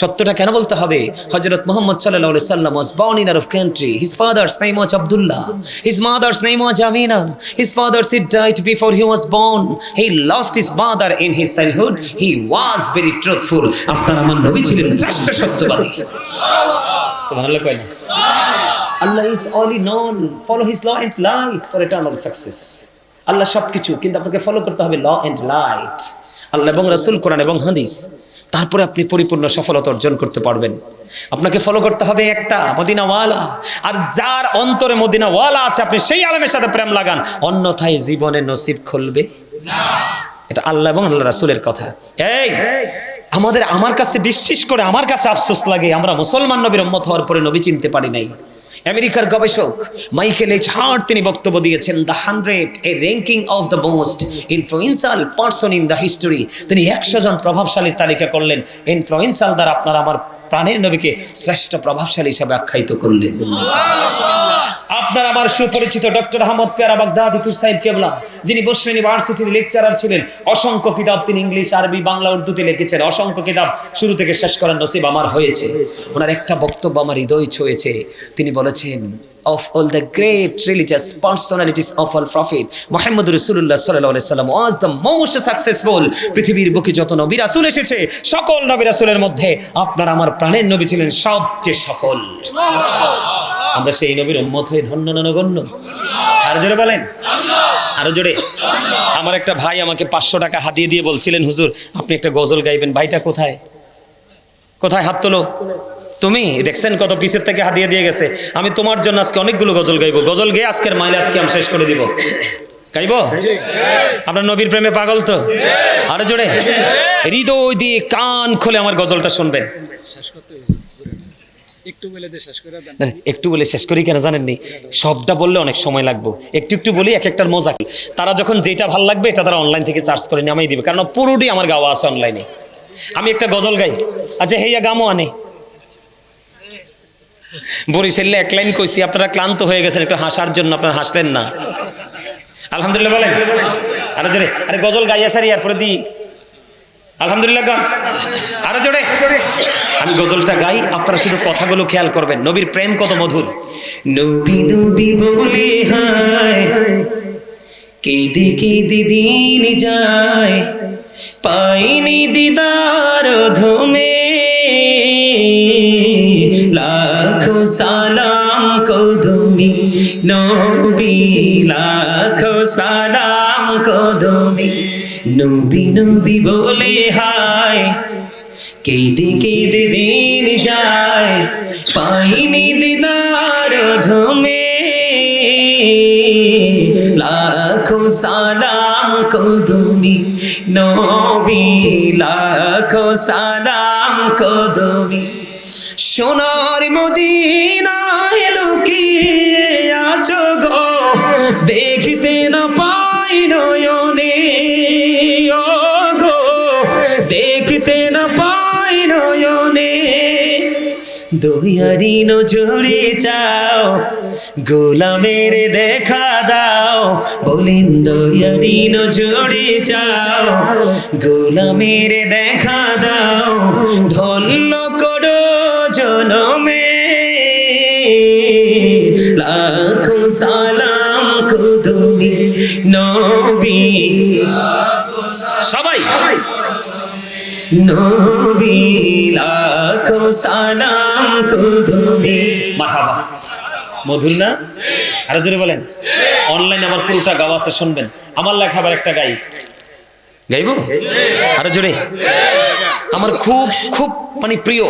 সত্যটা কেন বলতে হবে? হযরত মুহাম্মদ সাল্লাল্লাহু আলাইহি সাল্লাম was born in Arab country. His father's name was Abdullah, his mother's name was Amina. His father died before he was born. He lost his mother in his childhood. He was very truthful. আপনার আমার নবী ছিলেন শ্রেষ্ঠ সত্যবাদী। সুবহানাল্লাহ কয় না? Allah is only known, follow his law and light for eternal success. আল্লাহ সবকিছু, কিন্তু আপনাকে ফলো করতে হবে ল এন্ড লাইট। আল্লাহ এবং রাসূল, কোরআন এবং হাদিস, তারপরে আপনি পরিপূর্ণ সফলতা অর্জন করতে পারবেন। আপনাকে ফলো করতে হবে একটা মদিনাওয়ালা, আর যার অন্তরে মদিনাওয়ালা আছে আপনি সেই আলেমের সাথে প্রেম লাগান, অন্যথায় জীবনে নসিব খুলবে না। এটা আল্লাহ এবং আল্লাহ রাসূলের কথা। এই আমার কাছে বিশ্বাস করে আমার কাছে আফসোস লাগে, আমরা মুসলমান নবীর উম্মত হওয়ার পরে নবী চিনতে পারি নাই। আমেরিকার গবেষক মাইকেল এইচ হার্ট তিনি বক্তব্য দিয়েছেন, the 100 A ranking of the most influential person in the history. তিনি 100 জন প্রভাবশালীর তালিকা করলেন। ইনফ্লুয়েন্সিয়াল দ্বারা আপনার আমার প্রাণের নবীকে শ্রেষ্ঠ প্রভাবশালী হিসেবে আখ্যায়িত করলেন। আপনার আমার সুপরিচিত ডক্টর আহমদ পেয়ারা বাগদাদি পীর সাহেব কেবলা, যিনি বসরা ইউনিভার্সিটির লেকচারার ছিলেন, অসংখ্য কিতাব তিনি ইংলিশ, আরবি, বাংলা, উর্দুতে লিখেছেন, অসংখ্য কিতাব শুরু থেকে শেষ করার নসিব আমার হয়েছে। ওনার একটা বক্তব্য আমার হৃদয় ছুঁয়েছে। তিনি বলেছেন, of all the great religious personalities of all prophet Muhammad Rasulullah sallallahu alaihi wasallam was the most successful। পৃথিবীর বুকে যত নবী রাসূল এসেছে সকল নবী রাসূলের মধ্যে আপনার আমার প্রাণের নবী ছিলেন সবচেয়ে সফল। আমরা সেই নবীর উম্মত হয়ে ধন্য না নগণ্য? আরো জোরে বলেন আরো জোরে। আমার একটা ভাই আমাকে 500 টাকা হাতিয়ে দিয়ে বলছিলেন, হুজুর আপনি একটা গজল গাইবেন। ভাইটা কোথায় কোথায়? হাত তোলো। তুমি দেখছেন কত পিছের থেকে হাতিয়ে দিয়ে গেছে। আমি তোমার জন্য আজকে অনেকগুলো গজল গাইবো। গজল গেয়ে আজকের মাইলাত কি আমি শেষ করে দিব। গাইবো? আপনার নবীর প্রেমে পাগল তো? আরো জোরে। হৃদয় দিয়ে কান খুলে আমার গজলটা শুনবেন। একটু বলে শেষ করি কেন জানেননি? সবটা বললে অনেক সময় লাগবে, একটু একটু বলি। এক একটার মজা। তারা যখন যেটা ভাল লাগবে এটা তারা অনলাইন থেকে চার্জ করে নামাই দিবে, কারণ পুরোটি আমার গাওয়া আছে অনলাইনে। আমি একটা গজল গাই। আচ্ছা হেয়া গামো আনে বরিশালে এক লাইন কইছি, আপনারা ক্লান্ত হয়ে গেছেন একটু হাসার জন্য, আপনারা হাসলেন না। আলহামদুলিল্লাহ বলেন আরো জোরে। আরে গজল গাইয়া সারি এরপরে দিস আলহামদুলিল্লাহ গান আরো জোরে। আমি গজলটা গাই, আপনারা শুধু কথাগুলো খেয়াল করবেন। নবীর প্রেম কত মধুর। নবী নবী বলে হায় কেঁদে কেঁদে দিন যায়, পাইনি দিদার ধমে, লাখো সালাম কদমি নবী, লাখো সালাম কদমি। নবী নবী বলে হায় কেঁদে কেঁদে দিন যায়, পাইনি দিদার ধমে, লাখো সালাম কদমি নবী, লাখো সালাম কদমি। সোনার মদিনায় লুকিয়ে আছো গো, দেখতে না পাই নয়নে, ও গো দেখতে না পাই নয়নে। দয়ারি নজরে চাও, গোলামের দেখা দাও, বলেন দয়ারি নজরে চাও, গোলামের দেখা দাও, ধন্য করো জনমে, লাখো সালাম কদমি নবী। সবাই নবী লাখো সালাম কদমি। মারহাবা। মধুর না? আরো জোরে বলেন। অনলাইন আমার পুরোটা গাওয়া আছে, শুনবেন। আমার লেখা আবার একটা গাই, গাইবো? আরো জোরে। আমার খুব খুব মানে প্রিয়,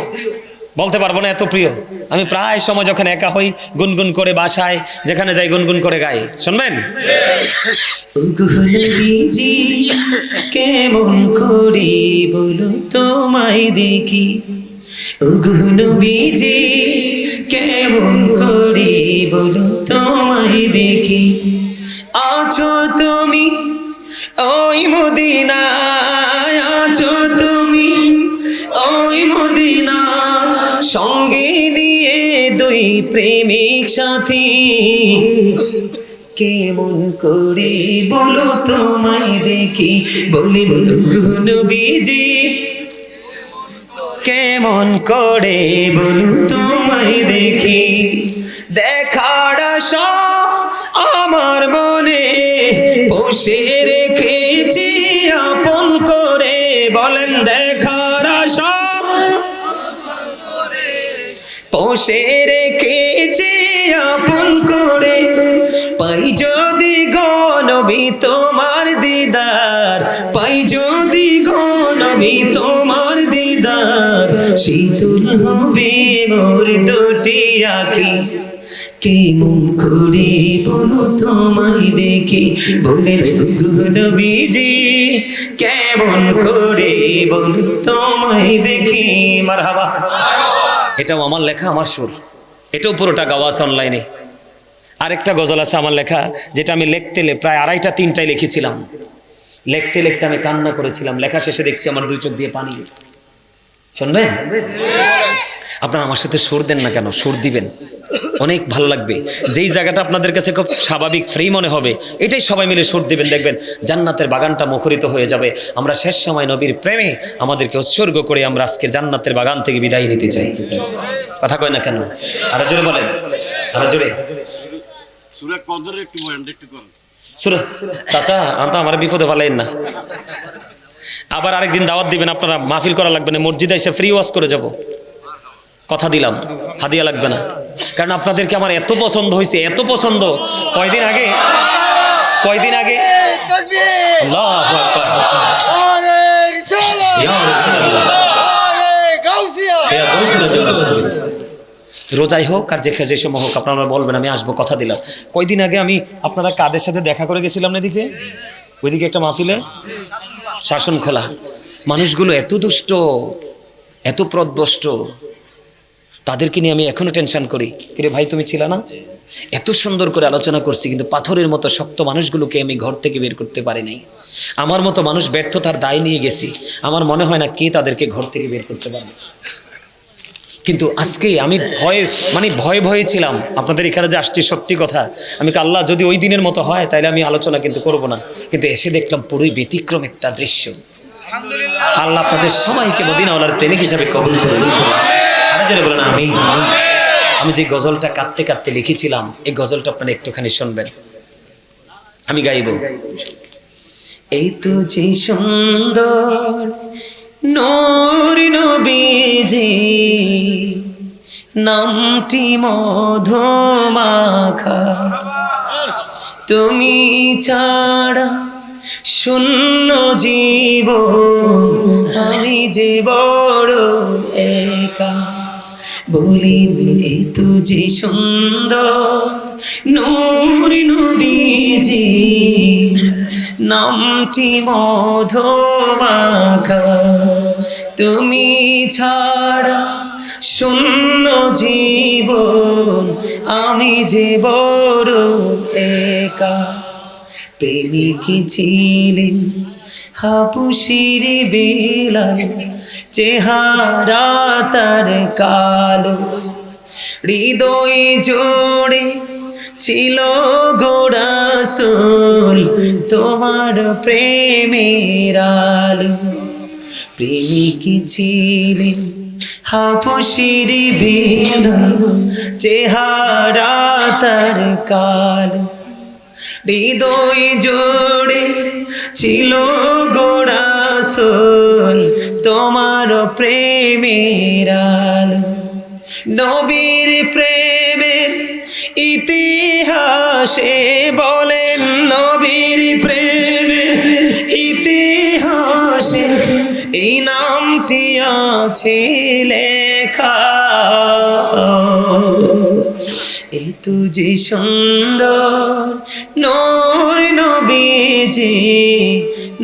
বলতে পারবো না এত প্রিয়। আমি প্রায় সময় যখন একা হই গুনগুন করে বাসায় যেখানে যাই গুনগুন করে গাই, শুনবেন। কেমন করে বলো তোমায় দেখি, নবীজি কেমন করে বলো তোমায় দেখি, আছো তুমি ওই মদিনায়, আছো তুমি ওই মদিনা, সঙ্গে নিয়ে দুই প্রেমিক সাথী, কেমন করে বলো তোমায় দেখি, বলেন নবীজি কেমন করে বলো তোমায় দেখি, দেখার আশা আমার মনে বসে রেখেছি আপন করে, বলেন দেখার আশা বসে রেখেছি আপন করে, পাই যদি গণ নবী তোমার দিদার, পাই যদি গো নবী তোমার দিদার, শীতল হবে মোর দুটি আঁখি, কেমন করে বলো তোমায় দেখি, বলেন গো নবীজি কেমন করে বলো তোমায় দেখি। মারহাবা। এটাও আমার লেখা, আমার সুর, এটাও পুরোটা গাওয়া আছে অনলাইনে। আরেকটা গজল আছে আমার লেখা, যেটা আমি লিখতে প্রায় 2:30-3টায় লিখেছিলাম। লিখতে লিখতে আমি কান্না করেছিলাম, লেখা শেষে দেখছি আমার 2 চোখ দিয়ে পানি। শুনবেন? আপনারা আমার সাথে সুর দেন না কেন? সুর দিবেন, অনেক ভালো লাগবে। যেই জায়গাটা আপনাদের কাছে খুব স্বাভাবিক ফ্রি মনে হবে, এটাই সবাই মিলে সুর দিবেন, দেখবেন জান্নাতের বাগানটা মুখরিত হয়ে যাবে। আমরা শেষ সময় নবীর প্রেমে আমাদেরকে উৎসর্গ করে আমরা আজকে জান্নাতের বাগান থেকে বিদায় নিতে চাই। কথা কয় না কেন? আরো জোরে বলেন, আরো জোরে।
সূরা কদরের একটু বয়ান একটু করুন।
সূরা চাচা আনতো আমার বিপদে ফেলেন না। আবার আরেকদিন দাওয়াত দিবেন, আপনারা মাহফিল করা লাগবে না, মসজিদে এসে ফ্রি ওয়াজ করে যাব। কথা দিলাম, হাদিয়া লাগবে না। কারণ আপনাদেরকে আমার এত পছন্দ হয়েছে, এত পছন্দ। কয়দিন আগে আল্লাহু আকবার, ইয়া রাসূলুল্লাহ, ইয়া গাউসিয়া, রোজাই হোক আর যে সময় হোক আপনারা বলবেন আমি আসবো, কথা দিলাম। কয়দিন আগে আমি আপনারা কাদের সাথে দেখা করে গেছিলাম না, এদিকে ওইদিকে একটা মাহফিলে, শাসন খোলা। মানুষগুলো এত দুষ্ট, এত প্রদবষ্ট, তাদেরকে নিয়ে আমি এখনো টেনশন করি। কিরে ভাই তুমি ছিল না? এত সুন্দর করে আলোচনা করছি, কিন্তু পাথরের মতো শক্ত মানুষগুলোকে আমি ঘর থেকে বের করতে পারি নাই। আমার মতো মানুষ ব্যর্থতার দায় নিয়ে গেছি, আমার মনে হয় না কে তাদেরকে ঘর থেকে বের করতে পারবে। কিন্তু আজকে আমি ভয়ে ভয়ে ছিলাম আপনাদের এখানে যে আসছি, সত্যি কথা। আমি আল্লাহ যদি ওই দিনের মতো হয় তাহলে আমি আলোচনা কিন্তু করব না, কিন্তু এসে দেখলাম পুরোই ব্যতিক্রম একটা দৃশ্য। আল্লাহ আপনাদের সবাইকে মদিনাওয়ালার প্রেমিক হিসাবে কবুল করুন। আরে যারা বলেন আমি যে গজলটা কাঁদতে কাঁদতে লিখেছিলাম, এই গজলটা আপনারা একটুখানি শুনবেন, আমি গাইব। এই তো যে সুন্দর নূর নবীজি, নামটি মধুমাখা, তুমি ছাড়া শূন্য জীবন, আমি যে বড় একা। বলিন এই তো যে সুন্দর নূর নবীজি, নামটি মধুমাখা, তুমি ছাড়া শূন্য জীবন, আমি যে বড় একা। প্রেমিকি ছিলেন হাবশীর বিলাল, চেহারা তার কালো, হৃদয় জোড়ে ছিল গো রাসূল তোমার প্রেমের আলো। প্রেমিকি ছিলেন হাবশীর বিলাল, চেহারা তার কালো, হৃদয় জোড়ে ছিল গো রাসূল তোমার প্রেমের আলো। নবীর প্রেমের ইতিহাসে বলেন, নবীর প্রেমের ইতিহাসে এই নামটি আছে লেখা। এই তো যে সুন্দর নূর নবীজি,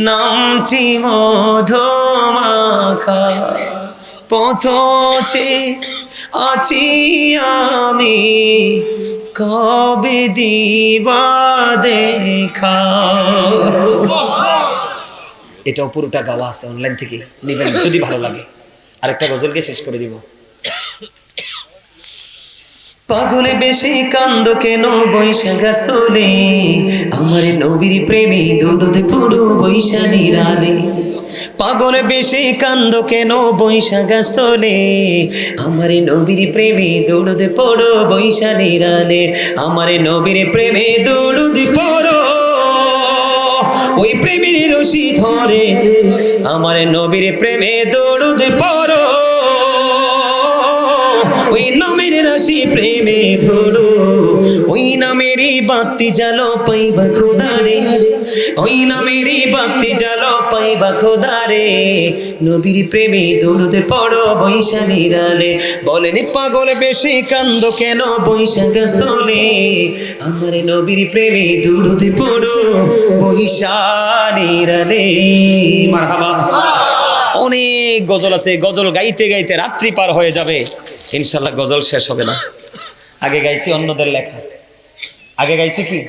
নামটি মধুমাখা, পথে আছি আমি, কবে দিবা দেখা। এটাও পুরোটা গাওয়া আছে, অনলাইন থেকে নিবেন যদি ভালো লাগে। আরেকটা গজলকে শেষ করে দিব। পাগলে বেশি কান্দ কেন বৈশাখ গাছতলে, আমার নবীর প্রেমে দৌড়তে পুরো বৈশাখ নিরালে। পাগলে বেশি কান্দ কেন বৈশাখ গাছতলে, আমার নবীর প্রেমে দৌড়তে পুরো বৈশাখ নিরালে। আমার নবীর প্রেমে দৌড়তে পুরো ওই প্রেমের রশি ধরে, আমার নবীর প্রেমে দৌড়তে পুরো ওই নামের রাশি প্রেমে ধরো, ওই নামেরই বাতি জালো পাইবা খোদারে। ওই নামেরই বাতি জ্বালো পাইবা খোদারে, নবীর প্রেমে দৌড়তে পড়ো বৈশা নিরালে। বলেন পাগল বেশি কান্দ কেন বৈশাখ স্থলে, আমার নবীর প্রেমে দৌড়তে পড়ো বৈশা নিরালে। মারহাবা। অনেক গজল আছে, গজল গাইতে গাইতে রাত্রি পার হয়ে যাবে, ইনশাল্লাহ গজল শেষ হবে না। আগে গাইছি অন্যদের লেখা, আগে গাইছি কি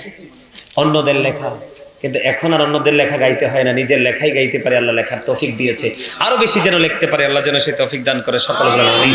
অন্যদের লেখা, কিন্তু এখন আর অন্যদের লেখা গাইতে হয় না, নিজের লেখাই গাইতে পারে। আল্লাহ লেখার তৌফিক দিয়েছে, আরো বেশি যেন লিখতে পারে আল্লাহ যেন সেই তৌফিক দান করে। সকল বলেন আমিন।